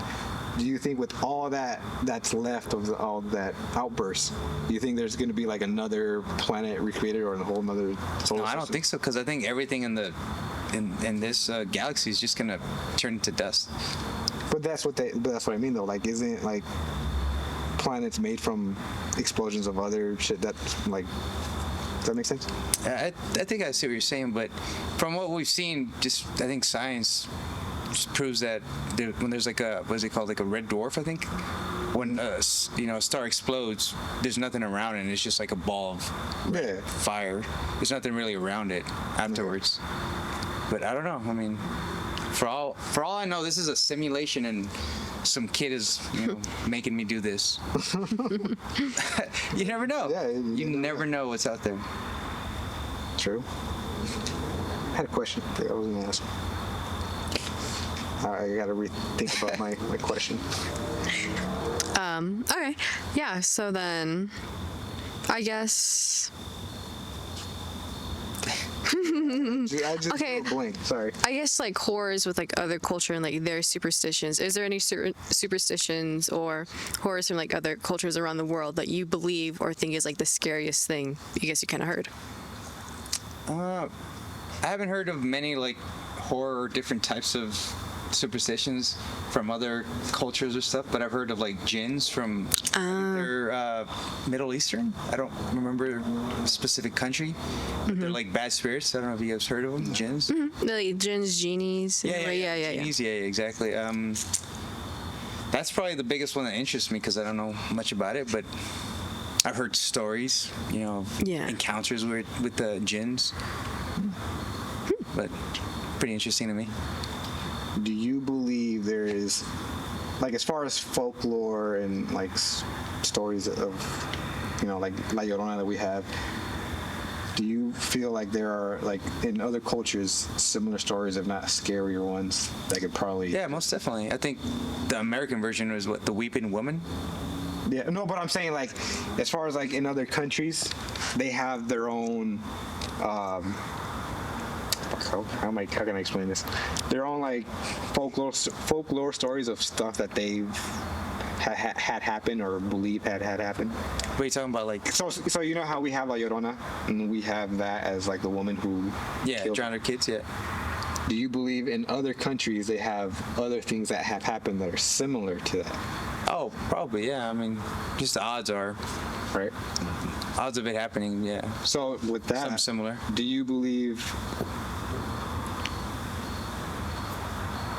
S3: do you think with all that's left of all that outburst, do you think there's going to be like another planet recreated or a whole another solar system?
S4: No, I don't think so, because I think everything in this galaxy is just gonna turn into dust.
S3: But that's what I mean though. Like, isn't like planets made from explosions of other shit? That's like. Does that make sense?
S4: I think I see what you're saying, but from what we've seen, I think science just proves that when there's like what is it called, like a red dwarf, I think, when a star explodes, there's nothing around it, and it's just like a ball of fire. There's nothing really around it afterwards. But I don't know. I mean, for all I know, this is a simulation, and some kid is making me do this. You never know.
S3: Yeah,
S4: you never know what's out there.
S3: True. I had a question that I was going to ask. I got to rethink about my question.
S2: Okay. Yeah, so then I guess
S3: I just
S2: Okay.
S3: blank. Sorry.
S2: I guess like horrors with like other culture and like their superstitions. Is there any certain superstitions or horrors from like other cultures around the world that you believe or think is like the scariest thing you guess you kind of heard?
S4: I haven't heard of many like horror or different types of superstitions from other cultures or stuff, but I've heard of like jinns from either Middle Eastern. I don't remember a specific country, but they're like bad spirits. I don't know if you guys heard of them, jinns.
S2: Like jinns, genies.
S4: Yeah. Genies, yeah, exactly. That's probably the biggest one that interests me because I don't know much about it, but I've heard stories, encounters with the jinns, but pretty interesting to me.
S3: Do you believe there is, like, as far as folklore and like stories of, like La Llorona that we have, do you feel like there are, like, in other cultures, similar stories, if not scarier ones, that could probably...
S4: Yeah, most definitely. I think the American version was the Weeping Woman.
S3: Yeah, no, but I'm saying, like, as far as, like, in other countries, they have their own, how can I explain this? Their own, like, folklore stories of stuff that they've had happen or believe had happened.
S4: What are you talking about, like?
S3: So you know how we have La Llorona, and we have that as, like, the woman who
S4: drowned her kids,
S3: Do you believe in other countries they have other things that have happened that are similar to that?
S4: Oh, probably, yeah. I mean, just the odds are.
S3: Right.
S4: Odds of it happening, yeah.
S3: So with that,
S4: something similar.
S3: Do you believe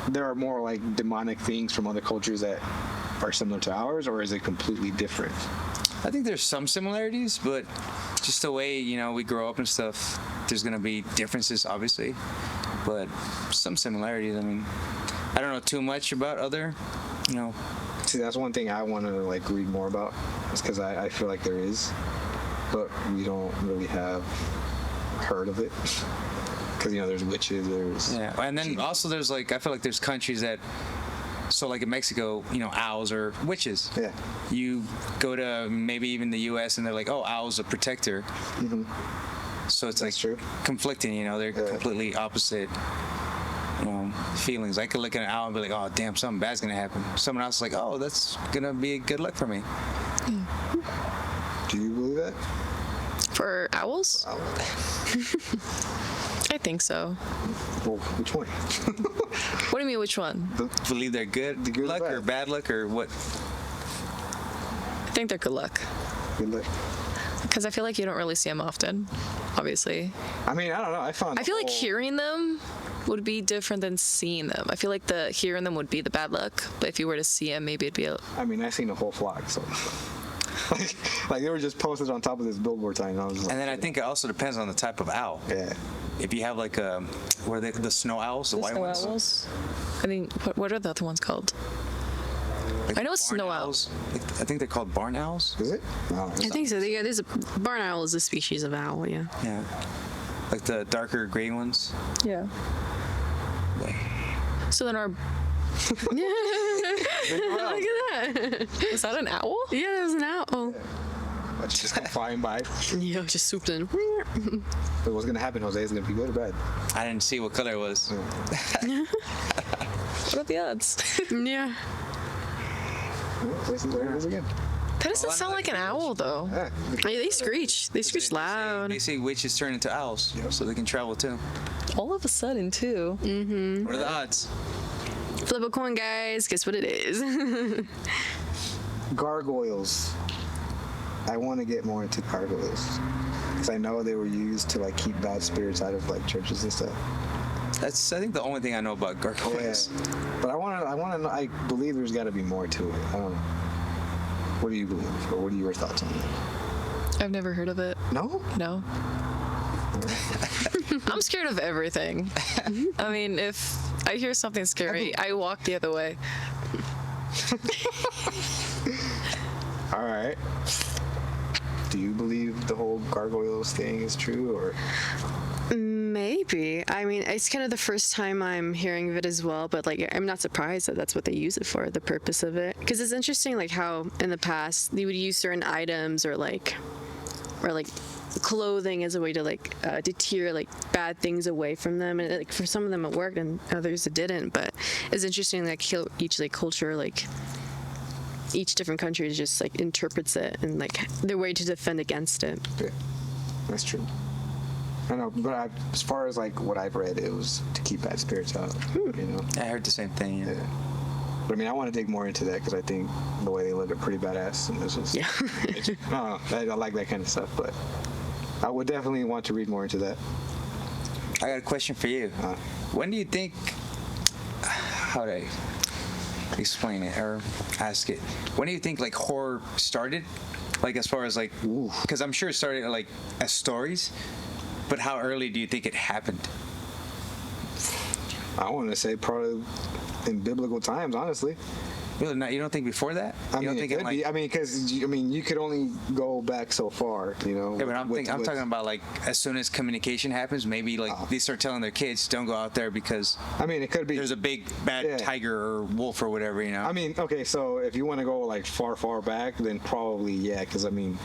S3: there are more like demonic things from other cultures that are similar to ours, or is it completely different?
S4: I think there's some similarities, but just the way, we grow up and stuff, there's going to be differences, obviously, but some similarities. I mean, I don't know too much about other,
S3: See, that's one thing I want to, like, read more about, is because I feel like there is, but we don't really have heard of it. Because, there's witches, there's...
S4: Yeah, and then also there's, like, I feel like there's countries that, so, like, in Mexico, owls are witches.
S3: Yeah.
S4: You go to maybe even the U.S. and they're like, oh, owl's a protector.
S3: Mm-hmm.
S4: So it's,
S3: that's
S4: like,
S3: true.
S4: Conflicting, they're completely opposite, feelings. I could look at an owl and be like, oh, damn, something bad's going to happen. Someone else is like, oh, that's going to be good luck for me.
S3: Do you believe that?
S5: For owls? I think so.
S3: Well, which one?
S5: What do you mean, which one?
S4: Believe they're good luck or bad luck or what?
S5: I think they're good luck.
S3: Good luck.
S5: Because I feel like you don't really see them often, obviously.
S3: I mean, I don't know. I
S5: feel like hearing them would be different than seeing them. I feel like the hearing them would be the bad luck, but if you were to see them, maybe it'd be
S3: I mean, I've seen a whole flock, so... like they were just posted on top of this billboard sign. And I was like,
S4: and then I think it also depends on the type of owl.
S3: Yeah.
S4: if you have like the snow owls, the white
S5: Snow
S4: ones.
S5: owls. I mean, what are the other ones called?
S4: Like
S5: I know it's
S4: barn
S5: snow owls.
S4: I think they're called barn owls.
S3: Is it? No,
S2: I think so. Yeah, there's a barn owl is a species of owl. Yeah.
S4: Yeah. Like the darker gray ones.
S5: Yeah. So then our
S2: Look at that.
S5: was that an owl?
S2: Yeah, that was an owl.
S3: But just come flying by.
S2: Yeah, just swooped in.
S3: But what's gonna happen, Jose? Is it gonna be good or bad?
S4: I didn't see what color it was.
S5: What are the odds?
S2: Yeah.
S3: There it is again.
S5: That doesn't sound like an owl though.
S3: Yeah.
S2: Hey, they screech. They screech loud.
S4: They say witches turn into owls, so they can travel too.
S5: All of a sudden too.
S4: What are the odds?
S2: Flip a coin, guys. Guess what it is?
S3: Gargoyles. I want to get more into gargoyles because I know they were used to like keep bad spirits out of like churches and stuff.
S4: That's I think the only thing I know about
S3: Yeah.
S4: gargoyles.
S3: But I want to know. I believe there's got to be more to it. I don't know. What do you believe, or what are your thoughts on that?
S5: I've never heard of it.
S3: No.
S5: No. I'm scared of everything. I mean, if I hear something scary, I walk the other way.
S3: All right. Do you believe the whole gargoyles thing is true, or?
S2: Maybe. I mean, it's kind of the first time I'm hearing of it as well, but like, I'm not surprised that that's what they use it for, the purpose of it. Because it's interesting, like how in the past they would use certain items or like clothing as a way to like deter like bad things away from them, and like for some of them it worked and others it didn't. But it's interesting, like each like culture, like each different country just like interprets it and like their way to defend against it.
S3: Yeah, that's true. I know, but as far as like what I've read, it was to keep bad spirits out. You know.
S4: I heard the same thing. Yeah.
S3: Yeah. But I mean, I want to dig more into that because I think the way they look are pretty badass, and it's just I like that kind of stuff. But I would definitely want to read more into that.
S4: I got a question for you. When do you think? How do I explain it or ask it? When do you think like horror started? Like as far as like, because I'm sure it started like as stories, but how early do you think it happened?
S3: I want to say probably in biblical times, honestly.
S4: You don't think before that?
S3: I
S4: You don't
S3: mean,
S4: think
S3: it could be. I mean, because you could only go back so far, you know.
S4: Yeah, but I'm talking about like as soon as communication happens, maybe like they start telling their kids don't go out there because
S3: I mean, it could be.
S4: there's a big bad tiger or wolf or whatever, you know.
S3: I mean, okay, so if you want to go like far back, then probably because I mean,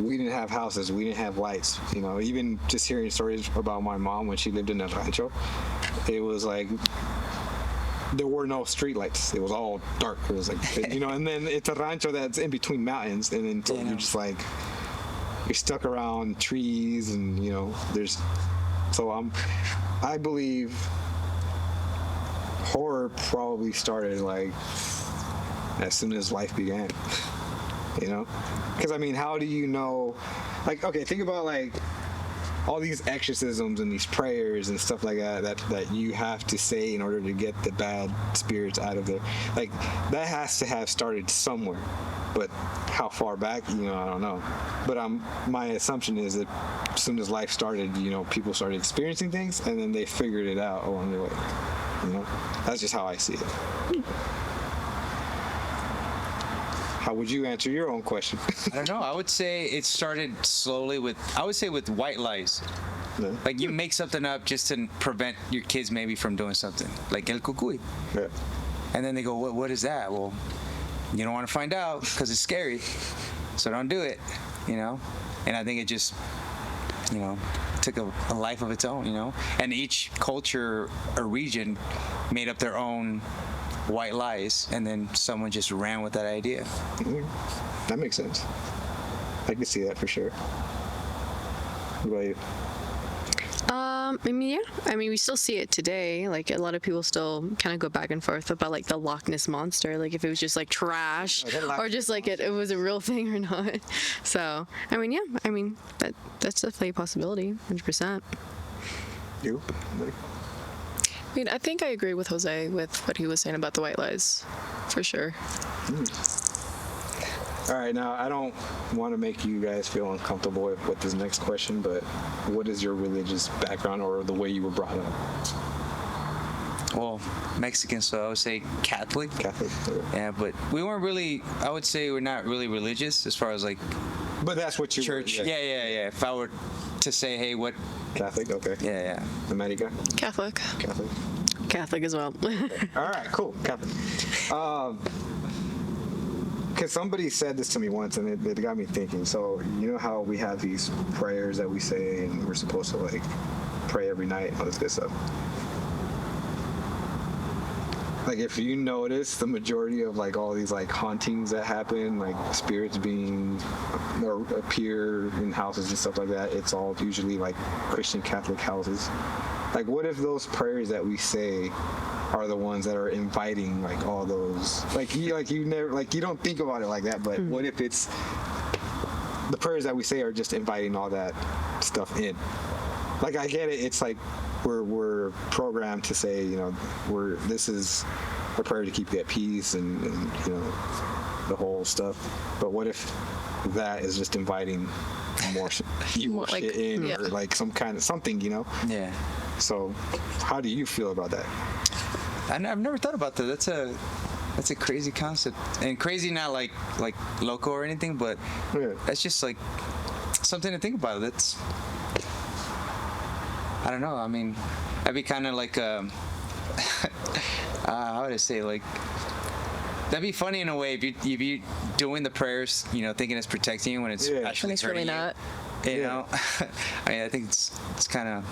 S3: we didn't have houses, we didn't have lights, you know. Even just hearing stories about my mom when she lived in El Rancho, it was like there were no street lights. It was all dark. It was like, you know, and then it's a rancho that's in between mountains, and then so you're just like you're stuck around trees, and you know, I believe horror probably started like as soon as life began. You know, because I mean, how do you know? Like, okay, think about like all these exorcisms and these prayers and stuff like that you have to say in order to get the bad spirits out of there. Like, that has to have started somewhere, but how far back, you know, I don't know. But my assumption is that as soon as life started, you know, people started experiencing things, and then they figured it out along the way. You know, that's just how I see it. How would you answer your own question?
S4: I don't know. I would say it started slowly with white lies.
S3: Yeah.
S4: Like you make something up just to prevent your kids maybe from doing something. Like el cucuy.
S3: Yeah.
S4: And then they go, what is that? Well, you don't want to find out because it's scary. So don't do it, you know? And I think it just, you know, took a life of its own, you know? And each culture or region made up their own white lies, and then someone just ran with that idea.
S3: That makes sense. I can see that for sure. What about you?
S2: I mean, yeah. I mean, we still see it today. Like, a lot of people still kind of go back and forth about, like, the Loch Ness Monster. Like, if it was just, like, trash or just, like, it was a real thing or not. So, I mean, yeah. I mean, that's definitely a possibility, 100%.
S3: You?
S5: I mean, I think I agree with Jose with what he was saying about the white lies, for sure.
S3: All right, now I don't want to make you guys feel uncomfortable with this next question, but what is your religious background or the way you were brought up?
S4: Well, Mexican, so I would say Catholic.
S3: Catholic.
S4: Yeah, but we weren't really. I would say we're not really religious as far as like
S3: But that's what you
S4: church.
S3: were,
S4: Yeah. If I were to say, hey, what?
S3: Catholic. Okay.
S4: Yeah.
S3: America.
S5: Catholic.
S3: Catholic.
S2: Catholic as well.
S3: All right, cool. Catholic. Because somebody said this to me once, and it got me thinking. So you know how we have these prayers that we say, and we're supposed to like pray every night and all this good stuff. Like if you notice, the majority of like all these like hauntings that happen, like spirits being or appear in houses and stuff like that, it's all usually like Christian Catholic houses. Like what if those prayers that we say are the ones that are inviting like all those you never like you don't think about it like that, but what if it's the prayers that we say are just inviting all that stuff in? Like I get it, it's like we're programmed to say, you know, this is a prayer to keep you at peace and you know the whole stuff. But what if that is just inviting more evil
S5: Like,
S3: shit in,
S5: yeah.
S3: or like some kind of something, you know?
S4: Yeah.
S3: So, how do you feel about that?
S4: I've never thought about that. That's a crazy concept, and crazy not like loco or anything, but
S3: Yeah.
S4: that's just like something to think about. That's I don't know. I mean, that'd be kind of like how would I say, like that'd be funny in a way if you doing the prayers, you know, thinking it's protecting you when it's
S3: Yeah.
S4: actually
S5: And it's really
S4: hurting you.
S5: not.
S4: You
S3: Yeah.
S4: know, I mean, I think it's kind of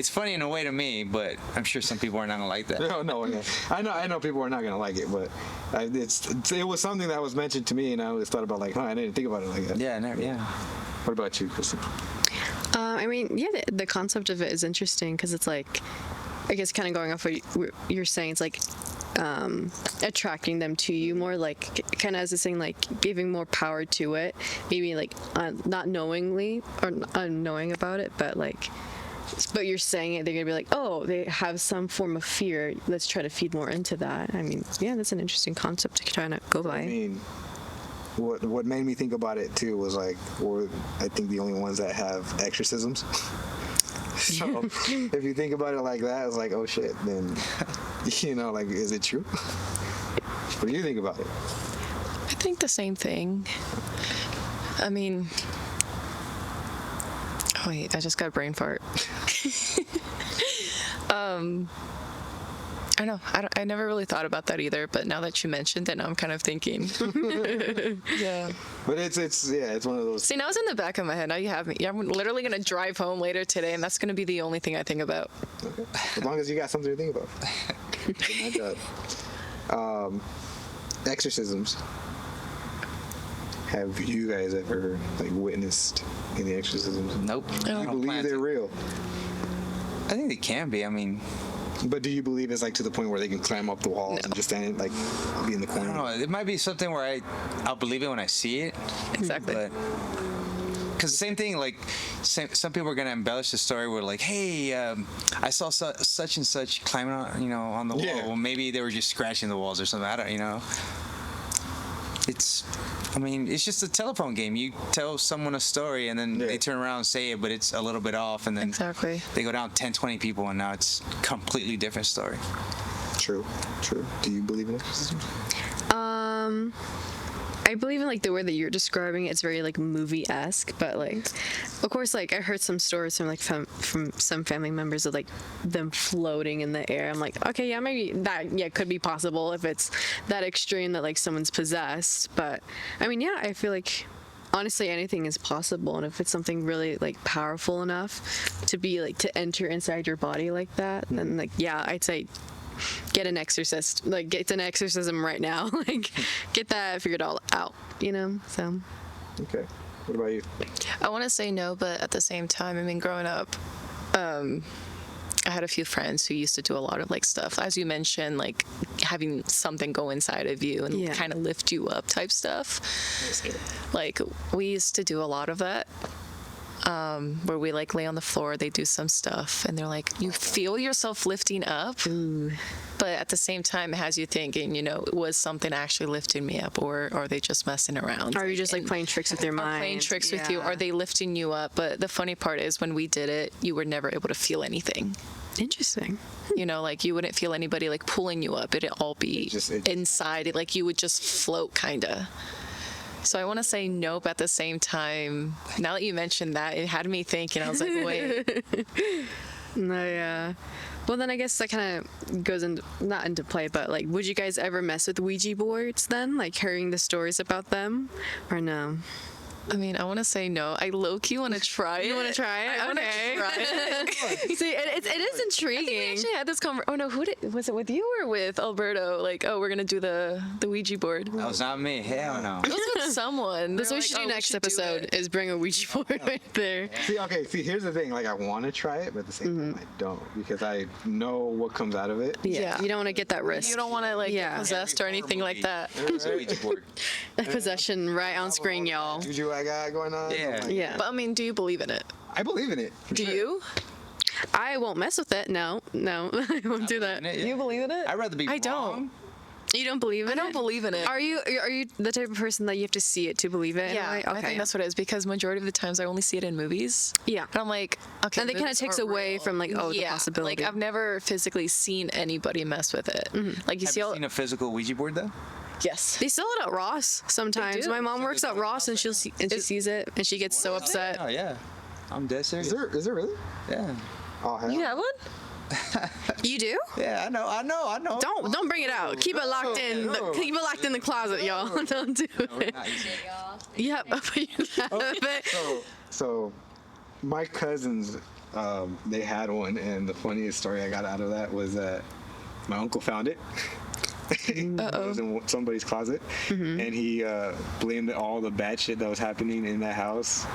S4: funny in a way to me, but I'm sure some people are not gonna like that.
S3: No. I know people are not gonna like it, but it was something that was mentioned to me, and I always thought about like, I didn't think about it like that.
S4: Yeah, never. Yeah.
S3: What about you, Kristen?
S2: I mean, yeah, the concept of it is interesting because it's like, I guess, kind of going off what you're saying, it's like attracting them to you more, like kind of as a saying, like giving more power to it, maybe like not knowingly or unknowing about it, but you're saying it, they're gonna be like, oh, they have some form of fear, let's try to feed more into that. I mean, yeah, that's an interesting concept to try to go by.
S3: I mean, what made me think about it too was like, we're I think the only ones that have exorcisms. So if you think about it like that, it's like, oh shit, then you know, like, is it true? What do you think about it?
S5: I think the same thing. I mean, oh wait, I just got a brain fart. I know. I never really thought about that either, but now that you mentioned it, now I'm kind of thinking. Yeah.
S3: But it's one of those.
S5: See, now it's in the back of my head. Now you have me. Yeah, I'm literally going to drive home later today, and that's going to be the only thing I think about.
S3: Okay. As long as you got something to think about. Good job. Exorcisms. Have you guys ever like witnessed any exorcisms?
S4: Nope.
S3: Do you believe they're real?
S4: I think they can be. I mean,
S3: But do you believe it's like to the point where they can climb up the walls and just stand like be in the
S4: I
S3: corner?
S4: don't know. It might be something where I'll believe it when I see it.
S5: Exactly.
S4: But because the same thing, like some people are gonna embellish the story where like, hey, I saw such and such climbing on, you know, on the wall.
S3: Yeah.
S4: Well, maybe they were just scratching the walls or something. I don't, you know. I mean, it's just a telephone game. You tell someone a story and then they turn around and say it, but it's a little bit off, and then
S5: Exactly.
S4: they go down 10, 20 people, and now it's completely different story.
S3: True. Do you believe in exorcisms?
S2: I believe in like the way that you're describing it, it's very like movie-esque, but like of course like I heard some stories from some family members of like them floating in the air. I'm like, okay, yeah, maybe that could be possible if it's that extreme that like someone's possessed. But I mean, yeah, I feel like honestly anything is possible, and if it's something really like powerful enough to be like to enter inside your body like that, then like yeah, I'd say get an exorcist, like get an exorcism right now, like get that figured all out, you know. So
S3: Okay. What about you?
S5: I want to say no, but at the same time, I mean, growing up, I had a few friends who used to do a lot of like stuff, as you mentioned, like having something go inside of you and kind of lift you up type stuff. Like we used to do a lot of that. where we like lay on the floor, they do some stuff, and they're like, you feel yourself lifting up, but at the same time it has you thinking, was something actually lifting me up, or are they just messing around?
S2: Are you just like playing tricks with your mind?
S5: Playing tricks with you? Are they lifting you up? But the funny part is when we did it, you were never able to feel anything.
S2: Interesting.
S5: Like you wouldn't feel anybody like pulling you up. It'd all be inside. Like you would just float, kinda. So I want to say nope. At the same time, now that you mentioned that, it had me thinking. I was like, wait.
S2: No, yeah. Well, then I guess that kind of goes not into play, but like, would you guys ever mess with Ouija boards then? Like hearing the stories about them, or no?
S5: I mean, I want to say no. I low-key want to try it.
S2: You want to try it?
S5: I want to try it.
S2: See, it is intriguing.
S5: We actually had this conversation. Oh, no, was it with you or with Alberto? Like, oh, we're going to do the Ouija board.
S4: That was not me. Hell no.
S5: It was with someone.
S2: That's what we should do next episode, is bring a Ouija board right there.
S3: See, here's the thing. Like, I want to try it, but at the same time, I don't, because I know what comes out of it.
S2: Yeah. You don't want to get that risk.
S5: You don't want to, like, get possessed or anything like that.
S4: Ouija board.
S2: Possession right on screen, y'all.
S3: Juju I got going on.
S4: Yeah.
S2: Yeah.
S5: But, I mean, do you believe in it?
S3: I believe in it.
S5: Do you?
S2: I won't mess with it. No, I won't do that.
S5: Do you believe in it?
S4: I'd rather be
S5: I don't.
S4: wrong.
S2: You don't believe in it?
S5: I don't believe in it.
S2: Are you the type of person that you have to see it to believe it? in a
S5: Yeah,
S2: way?
S5: I think that's what it is, because majority of the times I only see it in movies.
S2: Yeah.
S5: And I'm like, okay.
S2: And it kind of
S5: movies
S2: takes
S5: aren't
S2: away
S5: real.
S2: from like, the possibility.
S5: Like I've never physically seen anybody mess with it. Like you
S4: Have
S5: see
S4: you
S5: all.
S4: seen a physical Ouija board though?
S5: Yes.
S2: They sell it at Ross sometimes.
S5: do?
S2: My mom works at Ross and she sees it and she gets so upset.
S4: Oh yeah. I'm dead serious.
S3: Is there really?
S4: Yeah.
S3: Oh, hell.
S5: You have one?
S2: You do?
S4: Yeah, I know.
S2: Don't bring it out. Keep it locked in. Keep it locked in the closet, y'all. Don't do it. Yeah, but you have it.
S3: So, my cousins, they had one, and the funniest story I got out of that was that my uncle found it. It was in somebody's closet, and he blamed all the bad shit that was happening in that house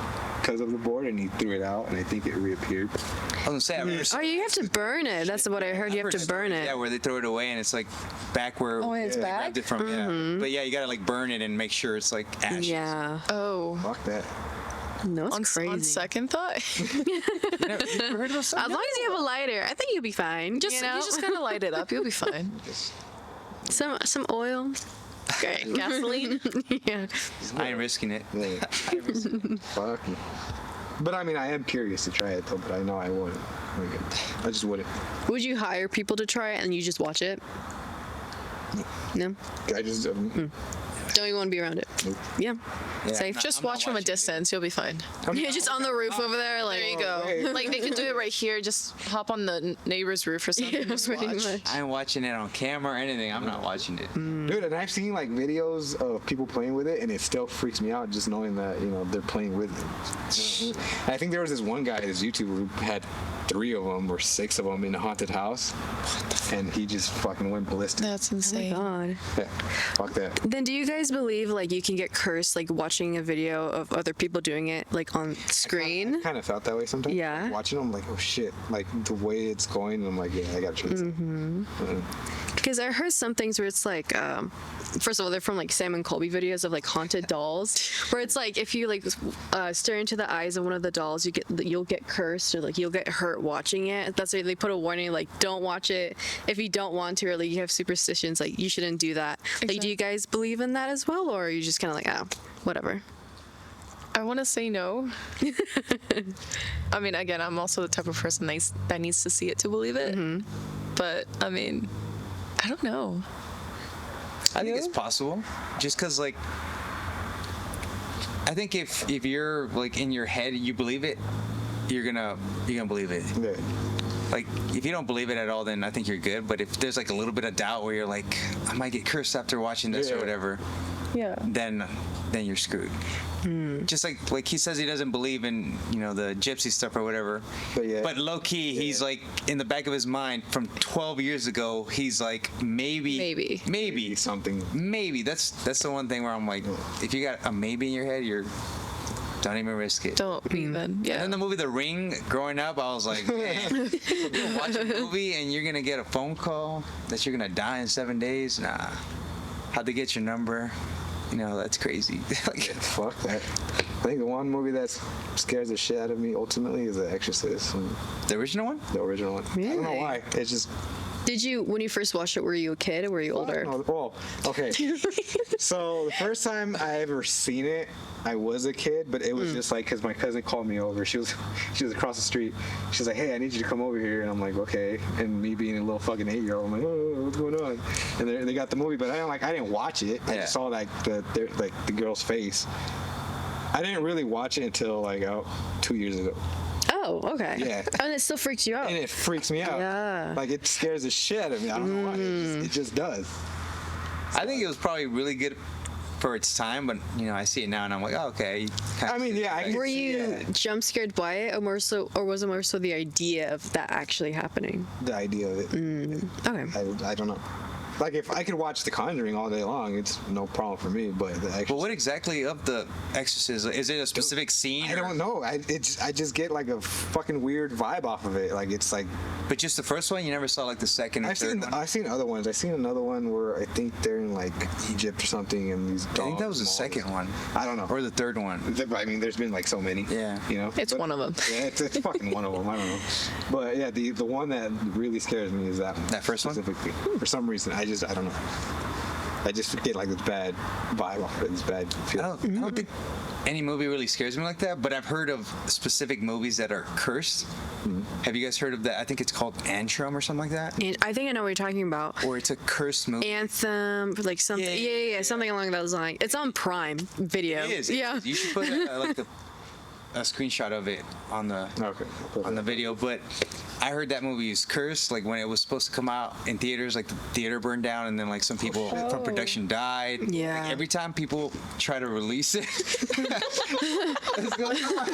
S3: because of the board, and he threw it out, and I think it reappeared.
S4: I was gonna say, I've never seen-
S2: Oh, you have to burn it. That's what I heard. You have to burn it.
S4: Yeah, where they throw it away and it's like back where
S5: it's
S4: they
S5: back?
S4: grabbed it from. Yeah. But yeah, you gotta like burn it and make sure it's like ashes.
S2: Yeah.
S5: Oh.
S3: Fuck that.
S2: No, it's crazy.
S5: On second thought,
S4: You never heard of
S2: As long as you have a lighter, I think you'll be fine.
S5: you just kind of light it up. You'll be fine.
S2: some oil.
S5: Great. Gasoline.
S2: Yeah.
S4: I ain't risking it.
S3: Yeah. Fuck. But I mean, I am curious to try it though, but I know I wouldn't. Like, I just wouldn't.
S2: Would you hire people to try it and you just watch it? No?
S3: I just
S2: Don't even want to be around it?
S3: Nope.
S2: Yeah.
S4: Yeah,
S2: Safe.
S4: I'm
S5: Just
S4: not
S5: watch from a
S4: watching it.
S5: distance. You'll be fine.
S2: Yeah, just on the roof over there. Like,
S5: There you go.
S3: hey.
S5: Like they can do it right here. Just hop on the neighbor's roof or something.
S2: Yeah,
S5: Just
S2: pretty
S5: watch.
S2: much.
S4: I ain't watching it on camera or anything. I'm not watching it.
S3: Dude, and I've seen like videos of people playing with it, and it still freaks me out just knowing that they're playing with it. And I think there was this one guy, this YouTuber, who had 3 of them or 6 of them in a haunted house, and he just fucking went ballistic.
S5: That's insane.
S2: God.
S3: Yeah, fuck that.
S2: Then do you guys believe like you can get cursed like watching a video of other people doing it like on screen?
S3: Kind of felt that way sometimes.
S2: Yeah.
S3: Like, watching them, like, oh shit, like the way it's going, I'm like, yeah, I gotta try this.
S2: Because I heard some things where it's like, first of all, they're from like Sam and Colby videos of like haunted dolls, where it's like if you like stare into the eyes of one of the dolls, you'll get cursed or like you'll get hurt watching it. That's why they put a warning like don't watch it if you don't want to, or like you have superstitions, like you shouldn't do that. Like, do you guys believe in that as well, or are you just kind of like, whatever?
S5: I want to say no. I mean, again, I'm also the type of person that needs to see it to believe it. But I mean, I don't know.
S4: I think it's possible. Just because, like, I think if you're like in your head you believe it, you're gonna believe it.
S3: Yeah.
S4: Like, if you don't believe it at all, then I think you're good. But if there's like a little bit of doubt where you're like, I might get cursed after watching this or
S3: Yeah.
S4: whatever,
S5: Yeah.
S4: then you're screwed. Just like he says he doesn't believe in the gypsy stuff or whatever. But low key, he's like in the back of his mind from 12 years ago. He's like maybe
S3: Something.
S4: maybe. That's the one thing where I'm like, if you got a maybe in your head, don't even risk it.
S5: Don't even.
S4: And
S5: Yeah.
S4: then the movie The Ring, growing up, I was like, man, you're watching a movie and you're gonna get a phone call that you're gonna die in 7 days. Nah. How'd they get your number? That's crazy. Like,
S3: Fuck that. I think the one movie that scares the shit out of me ultimately is The Exorcist.
S4: The original one?
S3: The original one. I don't know why. It's just.
S2: Did you, when you first watched it, were you a kid or were you older?
S3: Well, okay. So the first time I ever seen it, I was a kid, but it was just like because my cousin called me over. She was across the street. She was like, "Hey, I need you to come over here," and I'm like, "Okay." And me being a little fucking 8-year-old, I'm like, "Oh, what's going on?" And they got the movie, but I didn't watch it. I just saw like the girl's face. I didn't really watch it until like 2 years ago.
S2: Oh, okay.
S3: Yeah.
S2: And it still freaks you out.
S3: And it freaks me out.
S2: Yeah.
S3: Like it scares the shit out of me. I don't know why. It just does.
S4: I think it was probably really good for its time, but I see it now and I'm like, oh, okay.
S3: I mean, yeah.
S2: Were you jump scared by it, or was it more so the idea of that actually happening?
S3: The idea of it.
S2: Okay.
S3: I don't know. Like if I could watch The Conjuring all day long, it's no problem for me. But The Exorcist.
S4: But what exactly of The Exorcist? Is it a specific scene?
S3: I don't know. I just get like a fucking weird vibe off of it. Like it's like.
S4: But just the first one, you never saw like the second or third one.
S3: I've seen other ones. I've seen another one where I think they're in like Egypt or something, and these dogs.
S4: I think that was the second one.
S3: I don't know.
S4: Or the third one.
S3: I mean, there's been like so many.
S4: Yeah.
S5: It's one of them.
S3: Yeah, it's fucking one of them. I don't know. But yeah, the one that really scares me is that one.
S4: That first one?
S3: Specifically. For some reason, I don't know. I just get like this bad vibe off of it, this bad feel.
S4: I don't think any movie really scares me like that, but I've heard of specific movies that are cursed. Have you guys heard of that? I think it's called Antharam or something like that.
S2: And I think I know what you're talking about.
S4: Or it's a cursed movie.
S2: Anthem, like something. Yeah, something along those lines. It's on Prime Video.
S4: It is.
S2: Yeah.
S4: You should put a screenshot of it on the video. But I heard that movie is cursed. Like when it was supposed to come out in theaters, like the theater burned down, and then like some people from production died.
S2: Yeah.
S4: Like, every time people try to release it, what's going on?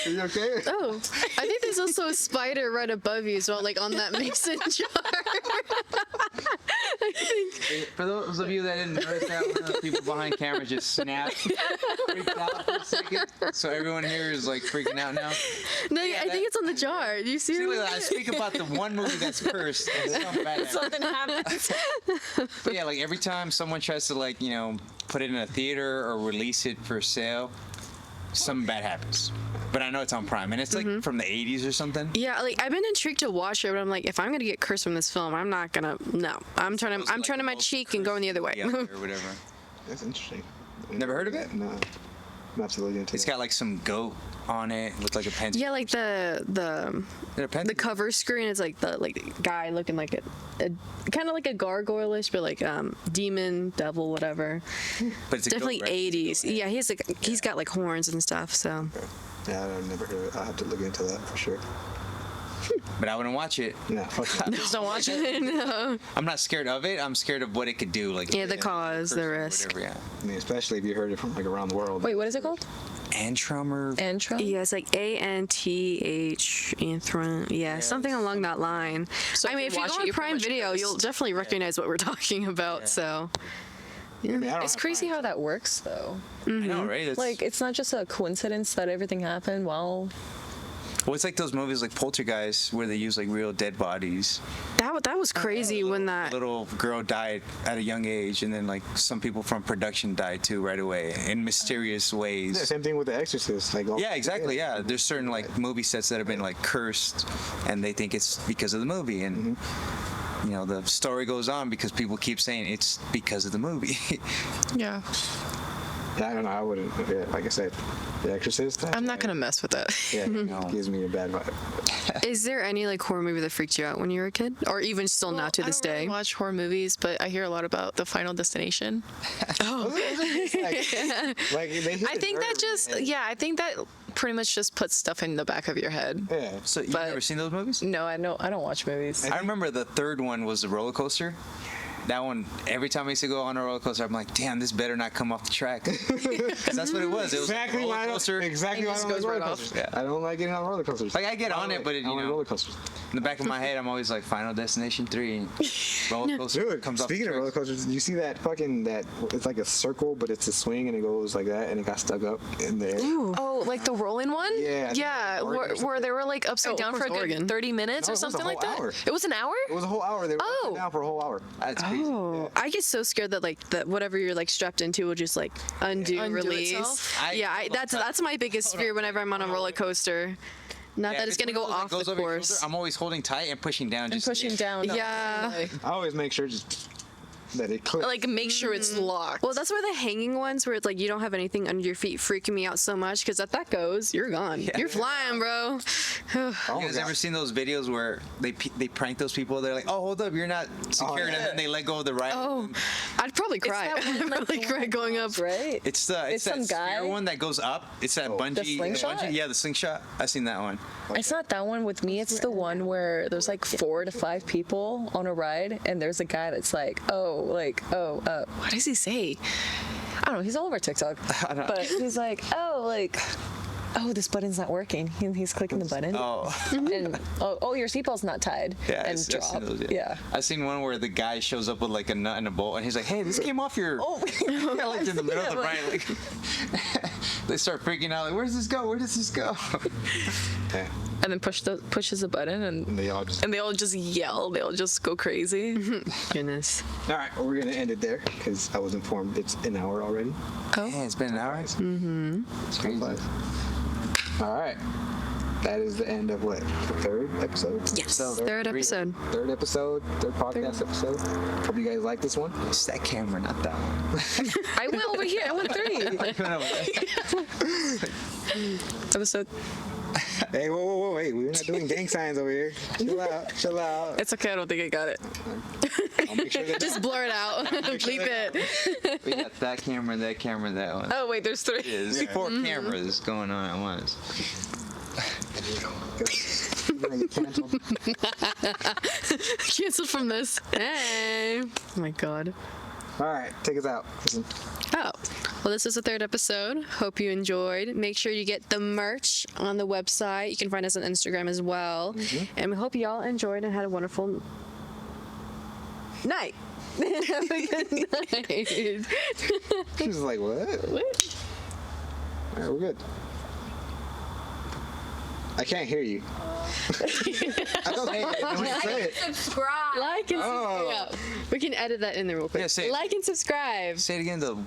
S3: Are you okay?
S2: Oh, I think there's also a spider right above you as well, like on that mason jar. I think.
S4: For those of you that didn't notice that, one of the people behind camera just snapped, freaked out for a second. So everyone here is like freaking out now.
S2: No, I think it's on the jar. Do you see it?
S4: I speak about the one movie that's cursed. And something bad happens.
S5: Something happens.
S4: But yeah, like every time someone tries to put it in a theater or release it for sale, something bad happens. But I know it's on Prime, and it's like from the 80s or something.
S2: Yeah, like I've been intrigued to watch it, but I'm like, if I'm gonna get cursed from this film, I'm not gonna. No, I'm turning my cheek and going the other way.
S4: Or whatever.
S3: That's interesting.
S4: Never heard of it?
S3: No. I'm absolutely into
S4: It's got like some goat on it with like a pen.
S2: Yeah, like the cover screen is like the guy looking like a kind of like a gargoyle-ish, but like demon, devil, whatever.
S4: But it's
S2: definitely
S4: goat, right?
S2: 80s. Yeah, he's got like horns and stuff. So.
S3: Yeah, I've never heard of it. I'll have to look into that for sure.
S4: But I wouldn't watch it.
S3: No, fuck that.
S5: Just don't watch it.
S2: No.
S4: I'm not scared of it. I'm scared of what it could do. Like
S2: The cause, the risk.
S4: Whatever,
S3: I mean, especially if you heard it from like around the world.
S5: Wait, what is it called?
S4: Antharam or
S5: Antharam?
S2: Yeah, it's like Antharam. Yeah, something along that line.
S5: So
S2: I mean, if you
S5: watch
S2: go
S5: it,
S2: on
S5: you're pretty
S2: Prime
S5: much
S2: Video,
S5: cursed.
S2: you'll definitely recognize what we're talking about. So.
S3: I mean, I don't
S5: It's
S3: have
S5: crazy
S3: Prime.
S5: how that works, though.
S4: I know, right? It's,
S5: Like, it's not just a coincidence that everything happened while...
S4: well, it's like those movies like Poltergeist where they use like real dead bodies.
S2: That was crazy when
S4: A
S2: that.
S4: little girl died at a young age, and then like some people from production died too right away in mysterious ways.
S3: Yeah, same thing with The Exorcist. Like,
S4: Yeah, exactly. Yeah, there's certain like movie sets that have been like cursed, and they think it's because of the movie, and the story goes on because people keep saying it's because of the movie.
S5: Yeah.
S3: Yeah, I don't know. I wouldn't. Yeah, like I said, The Exorcist.
S5: I'm not going to mess with that.
S3: Yeah, it gives me a bad vibe.
S2: Is there any like horror movie that freaked you out when you were a kid, or even still now to this
S5: I don't really
S2: day?
S5: watch horror movies, but I hear a lot about the Final Destination. I think that I think that pretty much just puts stuff in the back of your head.
S3: Yeah.
S4: So you've
S5: But-
S4: never seen those movies?
S5: No, I don't watch movies.
S4: I remember the third one was the roller coaster. That one, every time I used to go on a roller coaster, I'm like, damn, this better not come off the track. 'Cause that's what it was. It was
S3: Exactly
S4: a
S3: why
S4: roller
S3: I don't.
S4: coaster.
S3: Exactly why I
S5: just
S3: don't like
S5: goes
S3: roller
S5: right off.
S3: coasters.
S4: Yeah.
S3: I don't like getting on roller coasters.
S4: Like I get on it, but
S3: I don't like roller coasters.
S4: in the back of my head, I'm always like Final Destination 3. Roller coaster
S3: Dude,
S4: comes off the
S3: speaking of
S4: tracks.
S3: roller coasters, you see that it's like a circle, but it's a swing and it goes like that, and it got stuck up in the air.
S5: Oh, like the rolling one?
S3: Yeah.
S5: Yeah, where they were like upside
S2: Oh,
S5: down
S2: of
S5: for a
S2: course,
S5: good
S2: Oregon.
S5: 30 minutes
S3: No,
S5: or
S3: it was a
S5: something
S3: whole
S5: like that?
S3: hour.
S5: It was an hour?
S3: It was a whole hour. They were
S5: Oh.
S3: upside down for a whole hour.
S4: That's creepy.
S2: Oh, I get so scared that like whatever you're like strapped into will just like undo release.
S5: itself?
S2: That's my biggest fear whenever I'm on a roller coaster. Not that it's gonna go off the course.
S4: I'm always holding tight and pushing down.
S5: And pushing down.
S2: Yeah.
S3: I always make sure just that it clicks.
S5: Like make sure it's locked.
S2: Well, that's where the hanging ones, where it's like you don't have anything under your feet, freaking me out so much. Because if that goes, you're gone. You're flying, bro.
S4: You guys ever seen those videos where they prank those people? They're like, "Oh, hold up, you're not secured," and then they let go of the ride.
S2: Oh, I'd probably cry. I'd probably cry going up.
S1: Right?
S4: It's that
S1: some guy.
S4: sphere one that goes up. It's that bungee.
S1: The slingshot?
S4: Yeah, the slingshot. I've seen that one.
S1: It's not that one with me. It's the one where there's like 4 to 5 people on a ride, and there's a guy that's like, what does he say? I don't know. He's all over TikTok, but he's like, this button's not working. And he's clicking the button.
S4: Oh.
S1: And your seatbelt's not tied.
S4: Yeah,
S1: and
S4: I've
S1: drop.
S4: seen those,
S1: Yeah.
S4: I've seen one where the guy shows up with like a nut and a bolt, and he's like, "Hey, this came off your."
S1: Oh.
S4: Like in the middle of the ride, like they start freaking out, like, "Where does this go? Where does this go?"
S3: Yeah.
S5: And then pushes the button, and
S3: They all just.
S5: yell. They all just go crazy.
S2: Goodness.
S3: All right, well, we're gonna end it there because I was informed it's an hour already.
S4: Yeah, it's been an hour.
S3: It's crazy. All right, that is the end of what? The third episode.
S2: Yes.
S3: So,
S2: Third episode.
S3: Third podcast episode. Hope you guys like this one.
S4: It's that camera, not that one.
S5: I went over here. I went 3. Episode.
S3: Hey, whoa, wait, we're not doing gang signs over here. Chill out.
S5: It's okay. I don't think I got it.
S3: I'll make sure that
S2: Just blur it out. Bleep it.
S4: We got that camera, that one.
S5: Oh wait, there's 3.
S4: There's 4 cameras going on at once.
S3: You're gonna get canceled.
S2: Canceled from this. Hey. Oh my god.
S3: All right, take us out.
S2: Oh, well, this is the third episode. Hope you enjoyed. Make sure you get the merch on the website. You can find us on Instagram as well. And we hope you all enjoyed and had a wonderful night. Have a good night.
S3: She was like, what?
S2: What?
S3: All right, we're good. I can't hear you. I don't say it.
S2: Subscribe. Like and subscribe. We can edit that in there real quick.
S4: Yeah, say it.
S2: Like and subscribe.
S4: Say it again, though.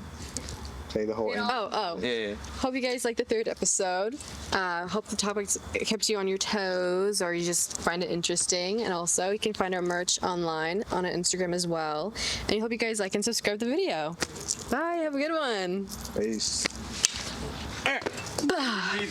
S3: Say the whole end.
S2: Oh.
S4: Yeah.
S2: Hope you guys liked the third episode. Hope the topics kept you on your toes or you just find it interesting. And also, you can find our merch online on our Instagram as well. And I hope you guys like and subscribe the video. Bye. Have a good one.
S3: Peace.
S2: Bye.